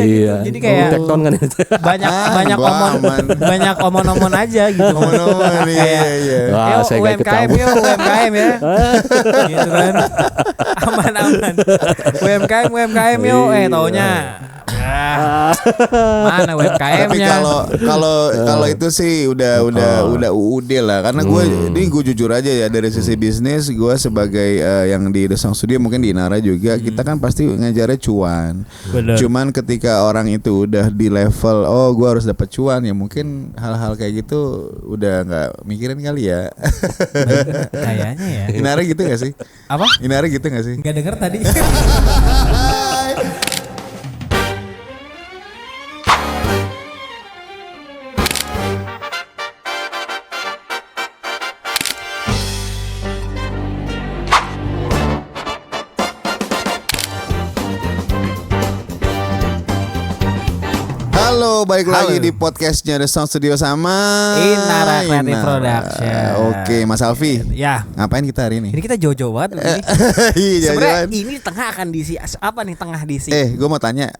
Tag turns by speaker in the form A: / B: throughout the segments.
A: gitu. Jadi kayak
B: tekton kan itu.
A: banyak omon-omon aja gitu.
C: Omon-omon iya.
B: Wah, saya gak ikut
A: UMKM
B: campur.
A: UMKM ya. Gitu kan. Aman. UMKM yo taunya. Mana UMKM-nya?
C: Tapi kalau itu sih udah UUD lah. Karena gue jujur aja ya, dari sisi bisnis gue sebagai yang di The Song Studio, mungkin di Inara juga, kita kan pasti ngejarnya cuan.
A: Bener.
C: Cuman ketika orang itu udah di level gue harus dapat cuan, ya mungkin hal-hal kayak gitu udah nggak mikirin kali ya.
A: Kayaknya ya.
C: Inara gitu gak sih?
A: Apa?
C: Inara gitu gak sih?
A: Gak denger tadi.
C: Halo, balik lagi di podcastnya The Sound Studio sama
A: Inara Creative Production.
C: Oke, Mas Alfi.
A: Ya.
C: Ngapain kita hari ini?
A: Ini kita jauh-jauh banget ini.
C: Iya,
A: Sebenarnya
C: jalan.
A: ini tengah akan diisi apa nih, tengah diisi?
C: Gue mau tanya,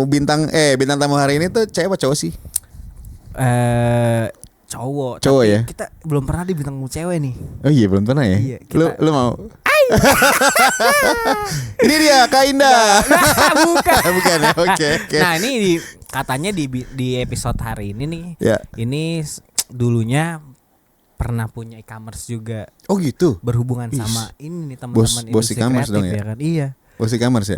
C: bintang tamu hari ini tuh cewek apa cowok sih?
A: Cowok.
C: Cowok
A: tapi
C: ya?
A: Kita belum pernah di bintang cewek nih.
C: Oh iya, belum pernah ya?
A: Iya, kita-
C: Lu mau? Ini dia Kak Indah.
A: Bukan.
C: Bukan ya? Oke.
A: Nah, ini katanya di episode hari ini nih.
C: Ya.
A: Ini dulunya pernah punya e-commerce juga,
C: Oh gitu.
A: berhubungan
C: Ih,
A: sama ini nih
C: bos
A: teman-teman industri
C: e-commerce
A: kreatif
C: dong ya?
A: ya kan. Iya.
C: Posisi kamar ya?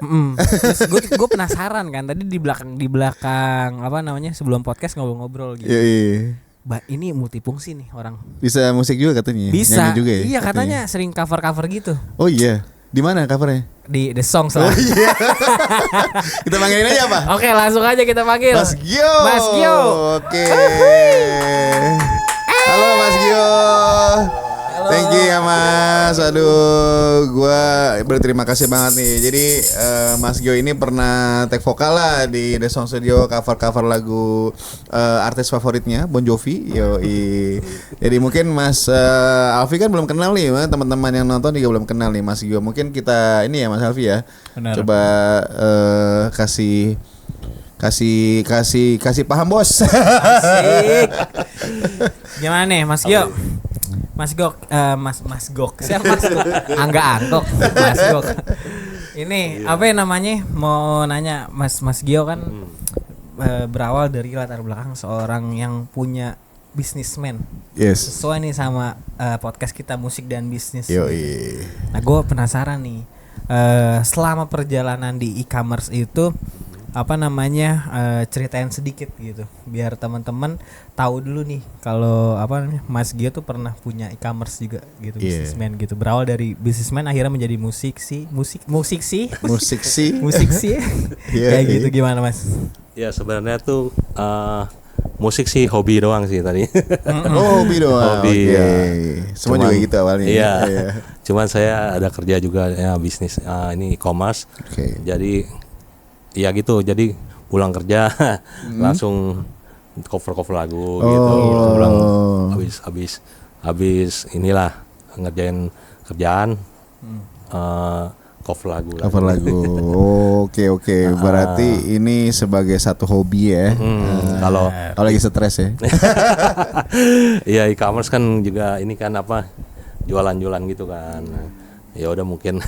A: Terus gue penasaran kan, tadi di belakang apa namanya, sebelum podcast ngobrol-ngobrol gitu.
C: Iya.
A: Ini multifungsi nih orang.
C: Bisa musik juga katanya.
A: Bisa.
C: Nyanyi juga ya?
A: Iya, katanya sering cover-cover gitu
C: Oh iya. Di mana covernya?
A: di The Songs
C: Oh
A: lah.
C: iya. Kita panggilin aja apa?
A: Oke, langsung aja kita panggil
C: Mas Gio.
A: Mas Gio.
C: Oke. Halo Mas Gio. Thank you ya Mas. Aduh, gua berterima kasih banget nih. Jadi Mas Gio ini pernah take vokal lah di The Song Studio, cover lagu artis favoritnya Bon Jovi. Yoi. Jadi mungkin Mas Alfi kan belum kenal nih, teman-teman yang nonton juga belum kenal nih Mas Gio. Mungkin kita ini ya Mas Alfi ya.
A: Benar.
C: Coba kasih paham bos.
A: Asik. Gimana nih Mas Gio? Mas Gok, Mas Gok. Siapa Mas Gok? Angga Angkok, Mas Gok. Ini apa yang namanya? Mau nanya Mas Gio kan berawal dari latar belakang seorang yang punya bisnismen.
C: Yes.
A: Sesuai nih sama podcast kita, musik dan bisnis.
C: Yoi.
A: Nah, gue penasaran nih, selama perjalanan di e-commerce itu apa namanya, ceritain sedikit gitu biar teman-teman tahu dulu nih kalau apa namanya, Mas Gio tuh pernah punya e-commerce juga gitu, bisnismen gitu, berawal dari bisnismen akhirnya menjadi musiksi
C: Iya,
A: kayak
C: iya.
A: gitu. Gimana Mas?
B: Ya sebenarnya tuh musik sih hobi doang sih tadi.
C: Oh, hobi doang.
B: Hobi,
C: Oke.
B: ya.
C: Semua
B: Cuman-
C: juga gitu awalnya.
B: Iya.
C: Iya.
B: Cuman saya ada kerja juga ya bisnis ini e-commerce.
C: Oke.
B: Jadi ya gitu. Jadi pulang kerja langsung cover lagu gitu. Pulang habis inilah ngerjain kerjaan cover lagu.
C: Cover lagu. Oke. Berarti ini sebagai satu hobi ya.
B: Kalau
C: Kalau lagi stres ya.
B: ya e-commerce kan juga ini kan apa, jualan gitu kan. Ya udah mungkin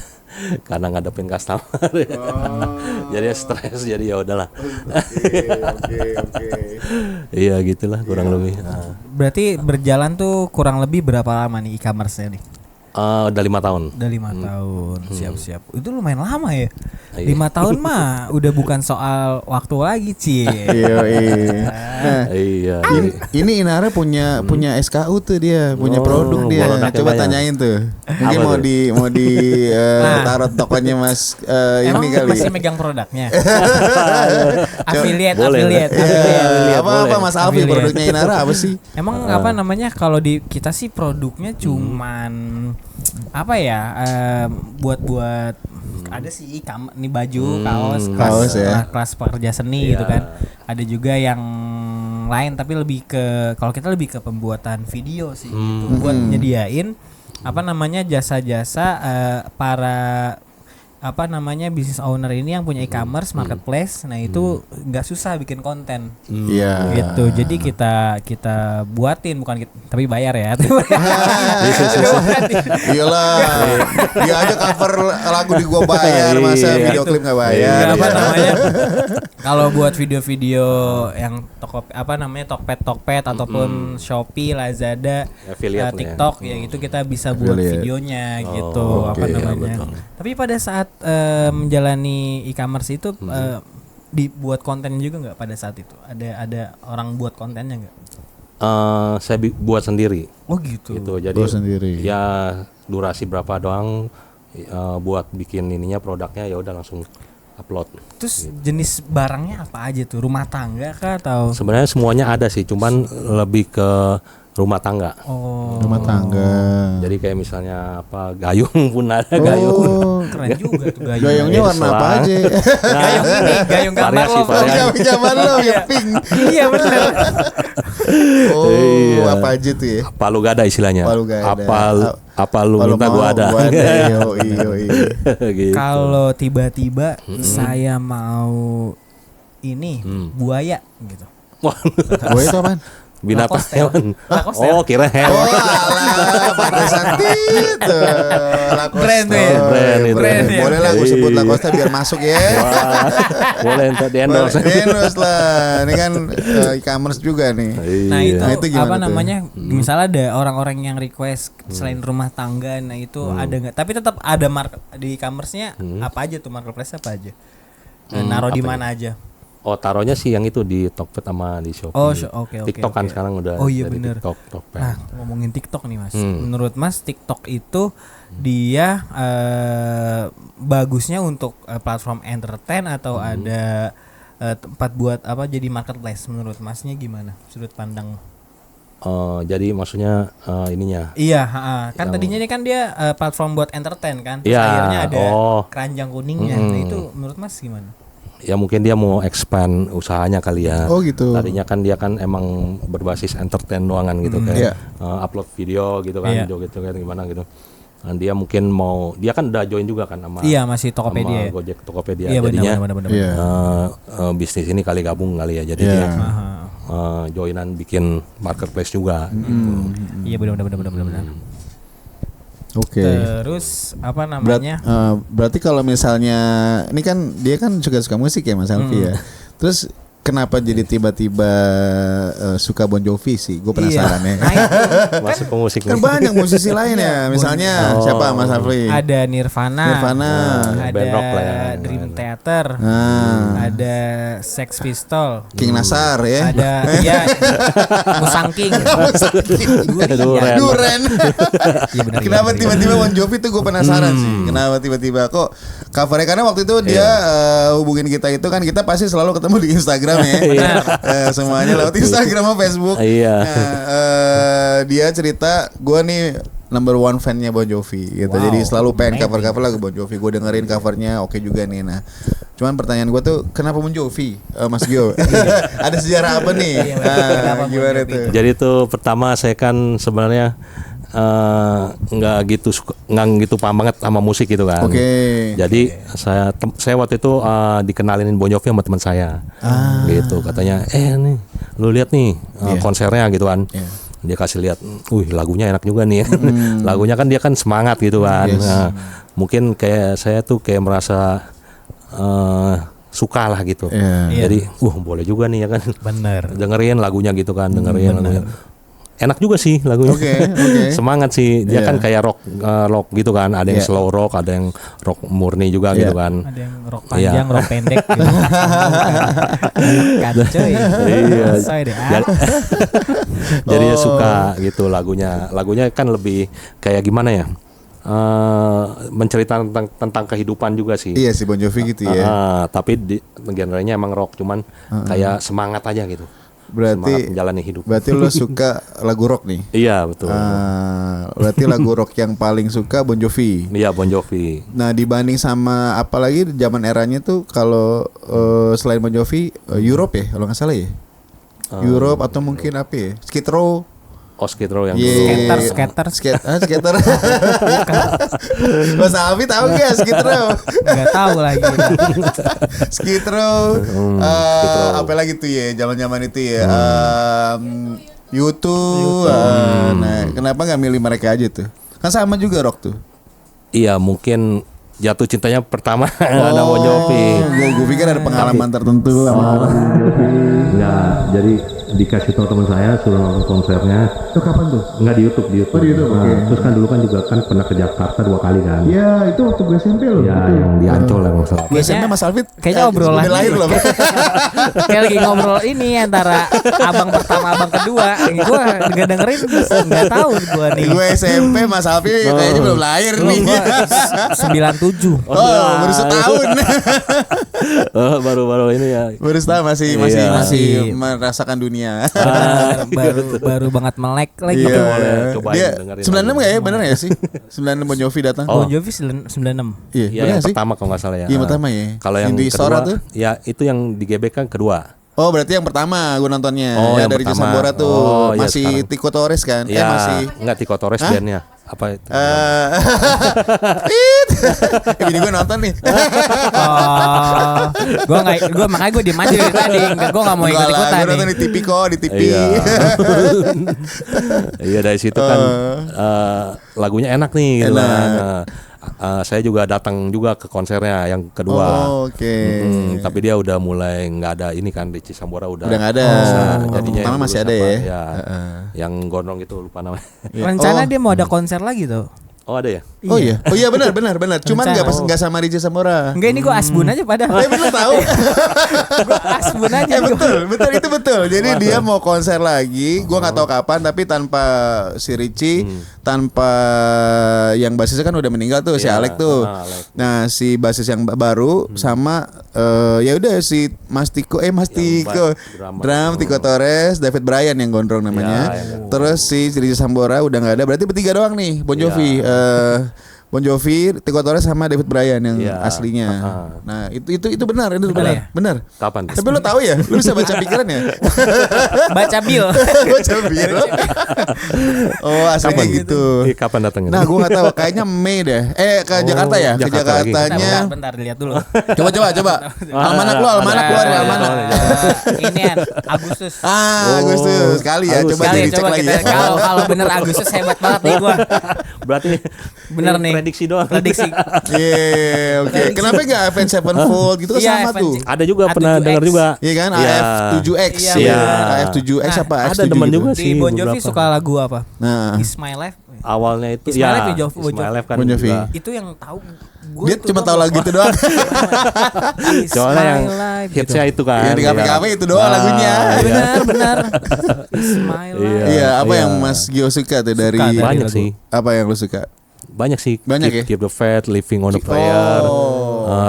B: karena ngadepin customer. Jadi stres, jadi ya udahlah.
C: Oke.
B: Iya gitulah kurang lebih.
A: Berarti berjalan tuh kurang leblebih berapa lama nih e-commerce-nya nih?
B: Udah 5 tahun.
A: Udah 5 tahun. Siap. Itu lumayan lama ya.
B: Iya.
A: 5 tahun mah udah bukan soal waktu lagi, Ci.
C: Iya.
B: Iya.
C: Ini Inara punya SKU tuh dia, punya
B: Oh,
C: produk dia.
B: produknya
C: Coba
B: banyak.
C: tanyain tuh. Mungkin
B: Apa
C: mau di
A: Nah.
C: taruh tokonya Mas
A: Emang
C: ini kali.
A: masih megang produknya? affiliate.
B: Boleh.
C: Apa Mas Alfi,
A: Affiliate.
C: produknya Inara apa sih?
A: Emang apa namanya, kalau di kita sih produknya cuman apa ya, buat ada sih nih baju,
C: Kaos ya.
A: kelas pekerja seni gitu kan. Ada juga yang lain tapi kalau kita lebih ke pembuatan video sih gitu. Buat nyediain apa namanya, jasa-jasa para apa namanya business owner ini yang punya e-commerce marketplace, nah itu nggak susah bikin konten.
C: Iya.
A: Gitu. Jadi kita buatin tapi bayar ya.
C: Iyalah. Dia aja cover lagu di gua bayar, masa video klip enggak bayar.
A: Apa namanya? Kalau buat video-video yang Tokped ataupun Shopee, Lazada,
B: Affiliate
A: TikTok ya gitu kita bisa buat
C: Affiliate.
A: videonya gitu apa namanya. Tapi pada saat menjalani e-commerce itu dibuat konten juga nggak pada saat itu? Ada orang buat kontennya nggak?
B: Saya buat sendiri.
A: Oh gitu.
B: Gitu. Jadi
C: Buat sendiri.
B: ya durasi berapa doang buat bikin ininya produknya ya udah langsung upload.
A: Terus jenis barangnya apa aja tuh? Rumah tangga kah atau?
B: Sebenarnya semuanya ada sih, cuman lebih ke rumah tangga.
A: Oh.
C: Rumah tangga.
B: Jadi kayak misalnya apa gayung pun ada gayung.
A: Keren juga tuh gayung.
C: Gayungnya warna apa
B: Selang.
C: aja?
A: Gayung ini, gayung gambar
B: Variasi,
A: lo.
B: variasi.
C: Zaman lo ya pink.
A: Iya benar.
C: Oh,
B: Iya.
C: apa aja tuh ya?
B: Palu gada istilahnya.
C: Palu gada.
B: Apa lu
C: Kalau
B: minta
C: mau,
B: gua ada.
C: Gua ada. Yoi.
B: Gitu.
A: Kalau tiba-tiba saya mau ini buaya gitu.
B: Wah,
C: Gue itu apaan?
B: binatang
A: Lacoste.
B: hewan.
A: Lacoste.
B: Oh, kira
C: Oh
B: hewan.
C: alah, pantesan itu. Lacoste.
A: Brand tuh ya?
B: Brand itu.
A: Brand ya?
C: Boleh lah gue sebut
B: Iya.
C: Lacoste biar masuk ya.
B: Wah, boleh entar di endorse.
C: Endorse lah. Ini kan e-commerce juga nih.
A: Nah itu,
C: Nah, itu gimana
A: apa
C: tuh?
A: namanya? Misalnya ada orang-orang yang request selain rumah tangga, nah itu ada nggak? Tapi tetap ada di e-commerce-nya apa aja tuh marketplace apa aja? Naruh di mana aja?
B: Oh, taruhnya sih yang itu di Tokped sama di Shopee.
A: Oh, oke.
B: TikTok kan sekarang udah
A: Oh iya
B: dari
A: bener.
B: TikTok, Tokped.
A: Nah ngomongin TikTok nih mas, menurut mas TikTok itu dia bagusnya untuk platform entertain atau ada tempat buat apa jadi marketplace? Menurut masnya gimana? Sudut pandang?
B: Jadi maksudnya ininya.
A: Iya, kan tadinya ini kan dia platform buat entertain kan, terus
B: Iya,
A: akhirnya ada
B: oh.
A: keranjang kuningnya. Nah itu menurut mas gimana?
B: Ya mungkin dia mau expand usahanya kali ya.
C: Oh gitu.
B: Tadinya kan dia kan emang berbasis entertain doangan gitu
C: Iya.
B: kayak upload video gitu kan,
A: Iya.
B: joget gimana gitu. Dan dia mungkin dia kan udah join juga kan sama
A: Iya masih Tokopedia.
B: sama Gojek Tokopedia.
A: Iya
B: Jadinya
A: benar.
C: Iya.
B: bisnis ini kali gabung kali ya. Jadi
C: Iya.
B: dia joinan bikin marketplace juga. Gitu.
A: Iya benar.
C: Oke.
A: Terus apa namanya?
C: Berarti kalau misalnya ini kan dia kan suka musik ya Mas Alfi ya. Terus kenapa jadi tiba-tiba suka Bon Jovi sih? Gue penasaran ya.
A: Nah, itu
B: Masuk ke musik
C: Kan
B: nih.
C: banyak musisi lain ya. Misalnya siapa Mas Alfi?
A: ada Nirvana,
C: Nirvana.
A: ada
B: Band rock lah ya.
A: Dream Theater, ada Sex Pistol,
C: King Nasar ya.
A: ada ya Musang King.
B: Duren.
C: Duren.
A: Iya benar.
C: Kenapa tiba-tiba Bon Jovi tuh gue penasaran sih. Kenapa tiba-tiba kok covernya, karena waktu itu dia hubungin kita itu kan kita pasti selalu ketemu di Instagram ya. Semuanya lewat Instagram sama Facebook.
B: Iya.
C: Nah, dia cerita gue nih number one fan-nya Bon Jovi gitu.
A: Wow,
C: Jadi selalu pengen
A: amazing.
C: cover-cover lagu Bon Jovi. Gue dengerin covernya oke juga nih. Nah, cuman pertanyaan gue tuh kenapa Bon Jovi, Mas Gio? Ada sejarah apa nih?
A: Iya, betul. Kenapa Bon
C: Gimana
A: Jovi
C: tuh?
B: Jadi tuh pertama saya kan sebenarnya nggak gitu paham banget sama musik gitu kan.
C: Oke.
B: Jadi saya waktu itu dikenalin Bon Jovi sama teman saya. Gitu katanya, nih lu lihat nih konsernya gitu kan. Dia kasih lihat, lagunya enak juga nih. Lagunya kan dia kan semangat gitu kan.
C: Yes.
B: Nah, mungkin kayak saya tuh kayak merasa suka lah gitu.
C: Iya.
B: Jadi, boleh juga nih ya kan.
A: Bener.
B: Dengerin lagunya gitu kan, dengerin lagunya. Enak juga sih lagunya.
C: Oke.
B: Semangat sih. Dia
C: Iya.
B: kan kayak rock gitu kan. Ada yang
C: Iya.
B: slow rock, ada yang rock murni juga gitu kan.
A: Ada yang rok panjang,
B: Iya.
A: rok pendek gitu. Kan coy.
B: Iya.
A: Selesai deh.
B: Jadi dia suka gitu lagunya. Lagunya kan lebih kayak gimana ya? Menceritakan tentang kehidupan juga sih.
C: Iya sih Bon Jovi gitu ya.
B: Tapi genrenya emang rock, cuman kayak semangat aja gitu. Semangat
C: Berarti
B: menjalani hidup.
C: berarti lo suka lagu rock nih.
B: Iya betul.
C: Berarti lagu rock yang paling suka Bon Jovi.
B: Iya Bon Jovi.
C: Nah dibanding sama apalagi zaman eranya tuh kalau selain Bon Jovi Europe ya kalau nggak salah ya. Europe atau mungkin apa ya? Skid Row.
B: Skid Row yang
C: Yeah.
B: dulu.
A: Skater.
C: Skater. Mas Alfi tahu nggak Skid Row?
A: Nggak tahu lagi.
C: Skid Row.
B: Skid Row.
C: Apa lagi tuh ya? Zaman-zaman itu ya. YouTube. Nah, kenapa nggak milih mereka aja tuh? Kan sama juga rock tuh.
B: Iya, mungkin jatuh cintanya pertama ada Bon Jovi.
C: Gue pikir ada pengalaman tertentu sama
B: Enggak, jadi dikasih tahu teman saya suruh nonton konsernya.
D: Itu kapan tuh?
B: Enggak di YouTube, di YouTube.
D: Oh, di YouTube,
B: Nah,
D: oke.
B: Terus kan dulu kan juga kan pernah ke Jakarta 2 kali kan.
D: Iya, itu waktu gue SMP loh.
B: Ya,
D: Itu.
B: yang di Ancol ya masalah.
C: Gue SMP Mas Alfit
A: Kayaknya obrolan
C: udah lahir loh.
A: Kayak lagi ngobrol ini antara abang pertama abang kedua. Gue nggak dengerin, nggak tahu gue nih.
C: Gue SMP Mas Alfi kayaknya belum lahir nih.
A: Gua 97.
C: Oh, baru setahun.
B: Baru-baru ini ya.
C: Baru setahun masih
B: Iya.
C: merasakan dunia.
A: baru banget melek lagi.
C: Iya.
B: boleh cobain
C: Dia
B: dengerin
C: 96
B: lagi.
C: nggak ya? Bener ya sih? 96 Bon Jovi datang.
A: Bon Jovi 96.
C: Iya,
B: Iya,
C: bener
B: yang
C: nggak sih?
B: pertama kalau nggak salah ya.
C: Iya, pertama ya.
B: Kalau yang
C: di
B: kedua,
C: Sora tuh?
B: ya itu yang di GBK kan kedua.
C: Oh, berarti yang pertama gue nontonnya.
B: Oh,
C: Ya,
B: yang
C: dari
B: pertama.
C: Jasambora tuh.
B: Oh, iya,
C: Masih
B: sekarang.
C: Tico Torres kan?
B: Ya,
C: Masih
B: enggak Tico Torres
C: Hah?
B: bandnya. Apa itu?
C: Bini gue nonton nih.
A: Oh, makanya gue diem aja dari tadi. Gue nggak mau ikut
C: Enggak lah,
A: ikutan
C: gue nonton
A: nih.
C: di TV kok, di TV.
B: Iya. Iya dari situ kan lagunya enak nih gitu
C: Enak.
B: kan. Saya juga datang juga ke konsernya yang kedua.
C: Oh, oke.
B: Tapi dia udah mulai nggak ada ini kan di Cisambora udah.
C: Udah nggak ada.
B: Jadinya
C: Pertama
B: yang
C: masih
B: dulu
C: ada ya.
B: siapa? Yang gondrong itu lupa namanya.
A: Rencana
C: Oh.
A: dia mau ada konser lagi tuh.
B: Oh ada ya?
C: Oh iya. Oh iya benar. Cuman
A: Rencana.
C: nggak sama Ricky Sambora.
A: Enggak, ini gue asbun aja padahal.
C: Bener tahu.
A: Gue asbun aja.
C: Betul itu betul. Jadi dia mau konser lagi, gua nggak tahu kapan, tapi tanpa si Richie, tanpa yang basisnya kan udah meninggal tuh si
B: Iya,
C: Alek tuh.
B: Alek.
C: Nah si basis yang baru sama ya udah si Mas Tiko,
B: drummer.
C: drum Tiko Torres, David Bryan yang gondrong namanya.
B: Ya,
C: Terus si Richie Sambora udah nggak ada, berarti bertiga doang nih Bon Jovi. Bon Jovi, Tico Torres sama David Bryan yang
B: Iya.
C: aslinya. Nah, itu benar, itu
A: Benar ya?
C: benar.
B: Kapan?
C: Tapi lo tahu ya, lo bisa baca pikiran ya?
A: Baca Bill.
C: Baca biar. Oh, aslinya gitu.
B: Kapan datangnya?
C: Nah, gue nggak tahu. Kayaknya Mei deh. Ke Jakarta ya? Ke
B: Jakarta lagi.
C: Jakartanya.
A: Bentar, lihat dulu.
C: Coba. Almanak keluar
B: Ada.
C: almanak.
A: Ini Agustus.
C: Agustus sekali ya. Coba
A: Sekali,
C: jadi cek
A: coba
C: lagi
A: kita
C: ya.
A: kalau bener Agustus hebat banget nih gue.
B: Berarti
A: Bener nih.
B: prediksi doang.
A: Prediksi.
C: Iya, oke. Kenapa nggak Avenged Sevenfold gitu kan
A: Iya,
C: sama tuh?
A: Avenged.
B: Ada juga
A: A7X.
B: pernah dengar juga.
C: Iya kan?
B: Iya.
C: AF7X.
A: Iya,
C: Iya.
A: benar.
C: AF7X
A: Nah,
C: apa X7
B: ada demen
C: gitu.
B: juga
A: Di
B: sih
A: Bon Jovi
B: beberapa.
A: suka lagu apa?
C: Nah,
A: Is My Life.
B: Awalnya itu
A: Is My Life
B: ya
A: Bon Jovi.
B: Is My Life kan
C: Bon Jovi.
B: juga.
A: Itu yang tahu gue.
C: dia cuma tahu lagu itu doang.
A: Is
B: Soalnya
A: My
B: yang
A: Life.
B: hitsnya itu kan.
C: Yang di kafe-kafe itu doang lagunya.
B: Iya.
A: Benar. Is My Life.
C: Iya, apa
B: Iya.
C: yang Mas Gio suka tuh dari
B: Banyak
A: lagu.
B: sih.
C: apa yang lu suka?
B: Banyak sih.
C: Banyak ya?
B: Keep the Faith, Living on a Prayer,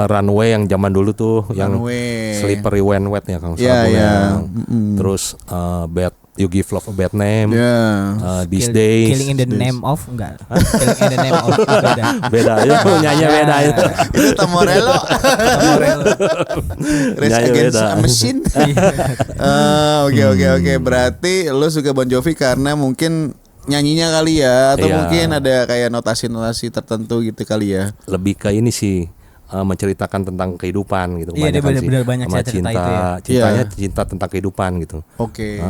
B: Runway yang zaman dulu tuh, yang
C: Runway.
B: Slippery When Wet ya kalau
C: Iya,
B: salah
C: iya.
B: boleh. Terus Bad You Give Love a Bad Name,
C: Ya.
B: These Days.
A: Killing in the Name of enggak. Killing in the Name of beda.
B: Beda ya, nyanyi beda ya.
C: Itu Tom Morello. Race
B: Nyanyi
C: Against
B: beda.
C: a Machine. Oke. Berarti lu suka Bon Jovi karena mungkin nyanyinya kali ya, atau
B: Iya.
C: mungkin ada kayak notasi-notasi tertentu gitu kali ya.
B: Lebih ke ini sih, menceritakan tentang kehidupan gitu.
A: Iya, dia
B: kebanyakan sih.
A: benar-benar banyak
B: Sama
A: cerita
B: cinta,
A: itu ya.
B: cintanya
C: Iya.
B: cinta tentang kehidupan gitu.
C: Oke.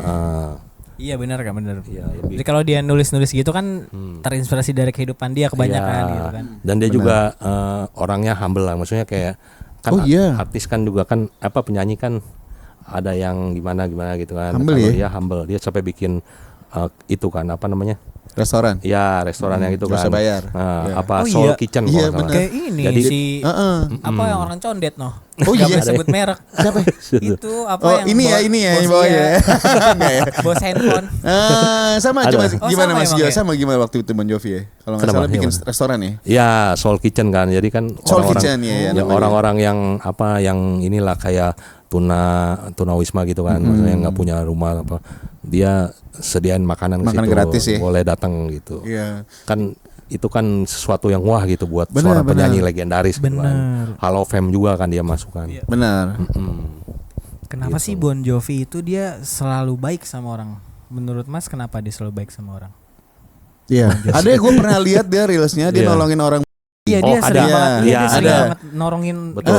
A: Iya benar kan benar.
B: Iya, lebih-
A: Jadi kalau dia nulis-nulis gitu kan terinspirasi dari kehidupan dia kebanyakan
B: Iya.
A: gitu kan.
B: Dan dia juga orangnya humble lah, maksudnya kayak kan
C: Oh, iya.
B: artis kan juga kan apa penyanyi kan ada yang gimana gitu kan.
C: Humble
B: Kalau
C: ya?
B: dia humble, dia sampai bikin itu kan apa namanya?
C: Restoran.
B: Ya restoran yang itu
C: nggak
B: kan.
C: usah bayar.
B: Nah,
C: Iya.
B: apa
A: Oh,
B: Soul
A: iya.
B: Kitchen
C: Iya,
B: kalau nggak salah.
C: bener.
A: Kayak ini
B: Jadi-
A: si
C: Heeh.
A: apa yang orang condet noh.
C: Oh,
A: Nggak
C: iya.
A: boleh sebut merek.
C: Siapa?
A: Itu apa
C: Oh,
A: yang
C: ini ya yang
A: bos
C: bawa
A: iya,
C: ya. Enggak ya.
A: bos handphone.
C: Sama
B: Ada.
C: cuma
A: Oh,
C: gimana
A: sama
C: Mas
A: emang
C: Gio?
A: ya?
C: Sama gimana waktu itu Bon Jovi ya? Kalau nggak
B: Kenapa?
C: salah bikin
B: Gimana?
C: restoran ya?
B: Ya Soul Kitchen kan. Jadi kan
C: Soul
B: orang-orang
C: Kitchen, iya,
B: yang
C: namanya.
B: orang-orang yang apa yang inilah kayak tunawisma gitu kan. Maksudnya nggak punya rumah apa. Dia sediain makanan ke
C: Makanan
B: situ,
C: gratis ya?
B: boleh datang gitu.
C: Iya.
B: Kan itu kan sesuatu yang wah gitu buat
C: Benar,
B: seorang penyanyi
C: benar.
B: legendaris gitu kan.
A: Benar.
B: Hall of Fame juga kan dia masuk kan.
C: Benar.
A: Kenapa sih Bon Jovi itu dia selalu baik sama orang? menurut Mas kenapa dia selalu baik sama orang?
C: Iya. Ada gue pernah lihat dia reelsnya dia
B: Iya.
C: nolongin orang.
A: Iya dia
B: Oh,
A: sering
B: ada.
A: banget,
B: Iya,
A: dia sering
B: ada.
A: banget norongin.
B: Betul.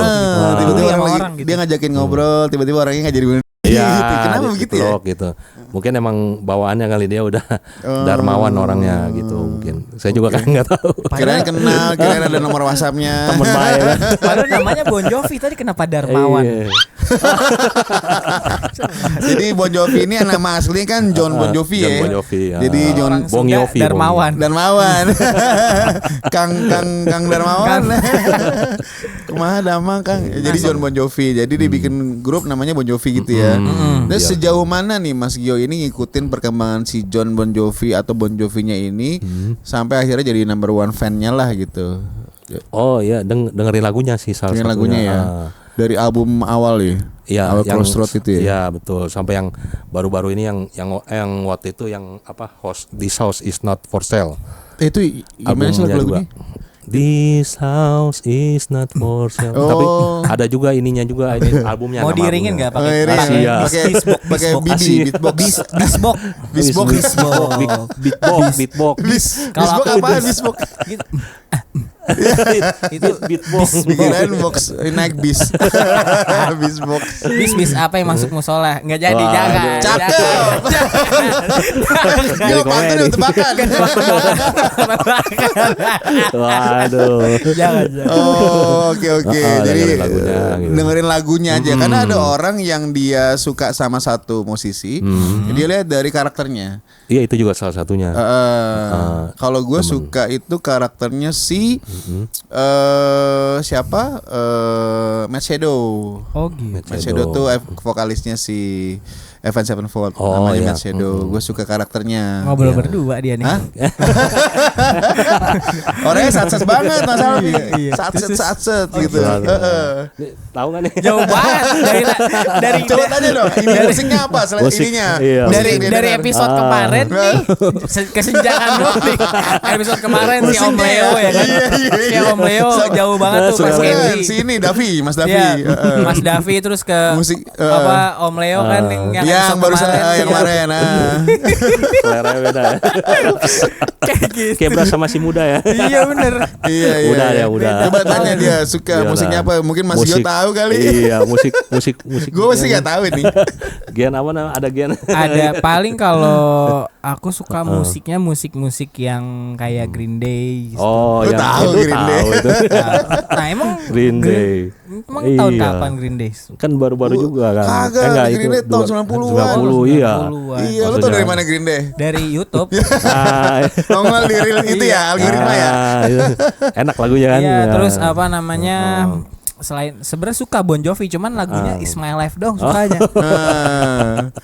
C: Tiba-tiba
A: Iya,
C: orang,
A: orang gitu.
C: dia ngajakin ngobrol, tiba-tiba orangnya nggak jadi bener.
B: Iya,
C: Gitu. Kenapa begitu ya?
B: vlog gitu. Mungkin emang bawaannya kali dia udah dermawan orangnya gitu mungkin. Saya juga kan nggak tahu.
C: Kirain kenal, kirain ada nomor WhatsApp-nya.
B: Temen baik kan.
A: Padahal namanya Bon Jovi tadi kenapa Darmawan?
B: Iya.
C: Jadi Bon Jovi ini nama aslinya kan John Bon Jovi
B: John
C: ya.
B: Bon Jovi, ya.
C: Jadi John
A: Orang
B: Bong
A: Sunda
B: Yofi,
A: Darmawan.
C: Darmawan. Kang Darmawan. Kumaha damang Kang. Jadi John Bon Jovi. Jadi dibikin grup namanya Bon Jovi gitu ya. Dan
B: Iya.
C: sejauh mana nih Mas Gio ini ngikutin perkembangan si John Bon Jovi atau Bon Jovinya ini sampai akhirnya jadi number one fan-nya lah gitu.
B: Oh iya, dengerin lagunya sih salah
C: Dengan
B: satunya.
C: lagunya ya. Dari album awal ya.
B: Iya,
C: Awal
B: yang
C: Crossroad itu ya.
B: Iya, betul. Sampai yang baru-baru ini yang waktu itu yang apa? This house is not for sale.
C: Itu gimana sih
B: Albumnya
C: lagu-lagunya?
B: This house is not for sale.
C: Oh.
B: Tapi ada juga ininya juga ini albumnya.
A: Mau
B: nama
A: diiringin
B: albumnya.
A: nggak pakai
C: Iring.
A: pakai
B: Iya.
C: pakai
B: Beatbox.
C: BB,
B: Asik.
C: beatbox.
A: Bisbok?
C: Bisbox.
B: Beatbox.
A: Kalau
C: Bisbox
A: aku
C: apaan Bisbox?
A: gitu.
B: Itu beatbox.
C: Pikiran box naik bis. Bisbox.
A: Bis apa yang masuk musola? Nggak jadi,
B: Wah,
A: jangan.
B: aduh.
C: Cakep. Gila pantun
B: komedi.
C: tebakan.
B: Waduh.
A: Jangan.
C: Oh, oke. Jadi
B: dengerin lagunya, gitu.
C: dengerin lagunya aja. Karena ada orang yang dia suka sama satu musisi, dia lihat dari karakternya.
B: Iya, itu juga salah satunya.
C: Kalau gue suka itu karakternya si siapa? Matt Shadow.
A: Oh gitu.
C: Matt Shadow tuh vokalisnya si Avenged Sevenfold.
B: Oh,
C: namanya
B: iya.
C: Matt Shadow. Gue suka karakternya.
A: Ngobrol berdua dia nih.
C: Hah? Orangnya satset banget Mas Alfi.
A: Iya.
C: Satset gitu.
B: gitu.
C: Heeh.
B: Tahu nggak nih?
A: Jauh banget dari
C: Coba tanya dong, ini musiknya apa selain
B: Musik,
C: ininya?
B: iya.
C: Musik
A: dari
C: yang dia
A: dari
C: dengar.
A: episode kemarin nih kesenjangan nih. Episode kemarin si Om Leo ya kan. Si Om Leo jauh banget tuh pas
C: Bukan,
A: Kenji.
C: si ini Davi, Mas Davi.
A: Iya,
C: Heeh.
A: Mas Davi terus ke
C: Musik,
A: apa Om Leo kan yang
C: Yang
A: episode
C: barusan
A: kemarin.
C: yang kemarin.
B: Selera beda ya.
A: Kayak gitu.
B: Kebra sama si muda ya.
A: Iya bener.
C: Iya.
B: Udah ya, udah.
C: Coba tanya dia suka
B: Iya,
C: musiknya
B: nah.
C: apa? Mungkin Mas Gio tahu kali.
B: Iya, musik.
C: Gue masih nggak tahu nih.
B: Gen apa namanya? Ada gen.
A: Ada paling kalau aku suka musiknya musik yang kayak Green Day gitu.
B: Oh,
C: Lu
B: yang
C: tahu
B: itu
C: Green Day?
B: tahu itu.
A: Nah emang
B: Green Day.
A: Emang tahun
B: Iya.
A: kapan Green Day?
B: Kan baru-baru juga kan.
C: Kagak,
B: Enggak,
C: Green Day tahun 90-an.
B: 90, iya.
A: 90-an.
C: Iya, lu tau dari mana Green Day?
A: Dari YouTube.
B: Ah,
C: Nongol di reel itu ya, algoritma ya.
B: itu. Enak lagunya kan.
A: Iya,
B: Ya.
A: terus apa namanya? Selain sebenarnya suka Bon Jovi, cuman lagunya Is My Life dong sukanya.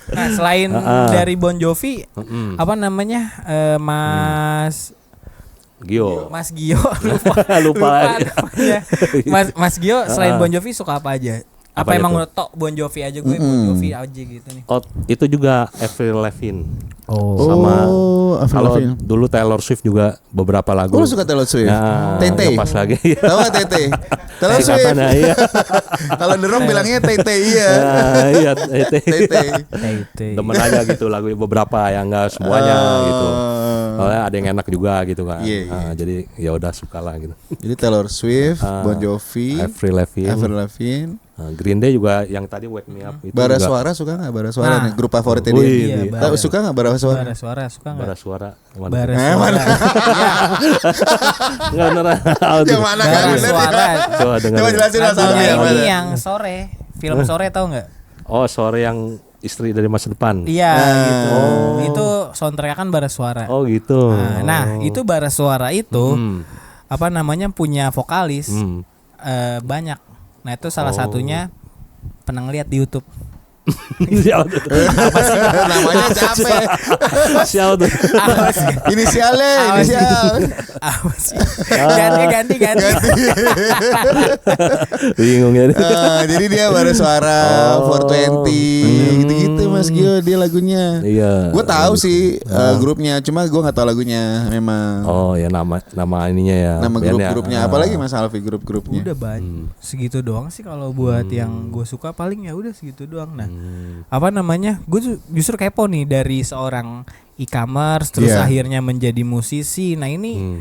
A: Nah, selain dari Bon Jovi, apa namanya? Mas
B: Gio.
A: Mas Gio lupa namanya. Mas Gio selain Bon Jovi suka apa aja? Apa
B: Apa
A: emang
B: itu?
A: udah tok Bon Jovi aja gue Bon Jovi aja gitu nih.
B: Oh, itu juga Avril Lavigne.
A: Oh.
B: Sama
C: Avril
B: kalau
C: Lavigne.
B: dulu Taylor Swift juga beberapa lagu.
C: Oh, lu suka Taylor Swift?
B: Ya,
C: Tete.
B: pas lagi.
C: Tahu gak Tete? Taylor Swift.
B: Singkatannya, iya.
C: Kalau The Rock bilangnya Tete iya.
B: Nah, iya, Tete.
C: Tete.
B: Demen aja gitu lagu beberapa yang enggak semuanya gitu. Soalnya ada yang enak juga gitu kan.
C: Iya, iya.
B: Jadi ya udah sukalah gitu.
C: Jadi Taylor Swift, Bon Jovi,
B: Avril Lavigne.
C: Avril Lavigne.
B: Green Day juga yang tadi Wake Me Up itu
C: Bara
B: juga.
C: Suara suka nggak? Bara Suara
A: Nah.
C: nih grup favoritnya
B: Wih,
C: dia.
A: Iya,
C: Tahu
A: Bara.
C: suka nggak Bara Suara?
A: Bara Suara suka enggak?
B: Bara Suara. Mana?
A: Bara
C: mana?
A: Suara.
B: Enggak beneran.
C: Yang mana kan
A: Bara
C: bener
A: Suara.
C: ya?
B: Coba dengerin.
C: Coba jelasin Mas Alfi
A: Lagunya
C: yang
A: ini
C: mana?
A: yang sore, film sore tahu nggak?
B: Oh, sore yang istri dari masa depan.
A: Iya gitu. Itu soundtrack kan Bara Suara.
B: Oh, gitu.
A: Nah, itu Bara Suara itu
B: Hmm.
A: apa namanya punya vokalis
B: Hmm.
A: banyak. Nah, itu salah satunya pernah ngeliat di YouTube.
B: Siapa tuh?
C: Namanya capek.
B: Siapa tuh?
A: Apa sih?
C: Inisialnya,
A: Apa sih?
C: inisial.
A: Apa sih? Ganti.
B: Bingung ya.
C: Jadi dia Bara Suara, 420, gitu-gitu Mas Gio dia lagunya.
B: Iya.
C: Gue tahu sih grupnya, cuma gue nggak tahu lagunya memang.
B: Oh ya nama ininya ya.
C: Nama
B: bandnya.
C: grup-grupnya apalagi Mas Alfi grup-grupnya.
A: Udah banyak. Segitu doang sih kalau buat yang gue suka paling ya udah segitu doang. Nah, apa namanya? Gue justru kepo nih dari seorang e-commerce terus
C: Iya.
A: akhirnya menjadi musisi. Nah, ini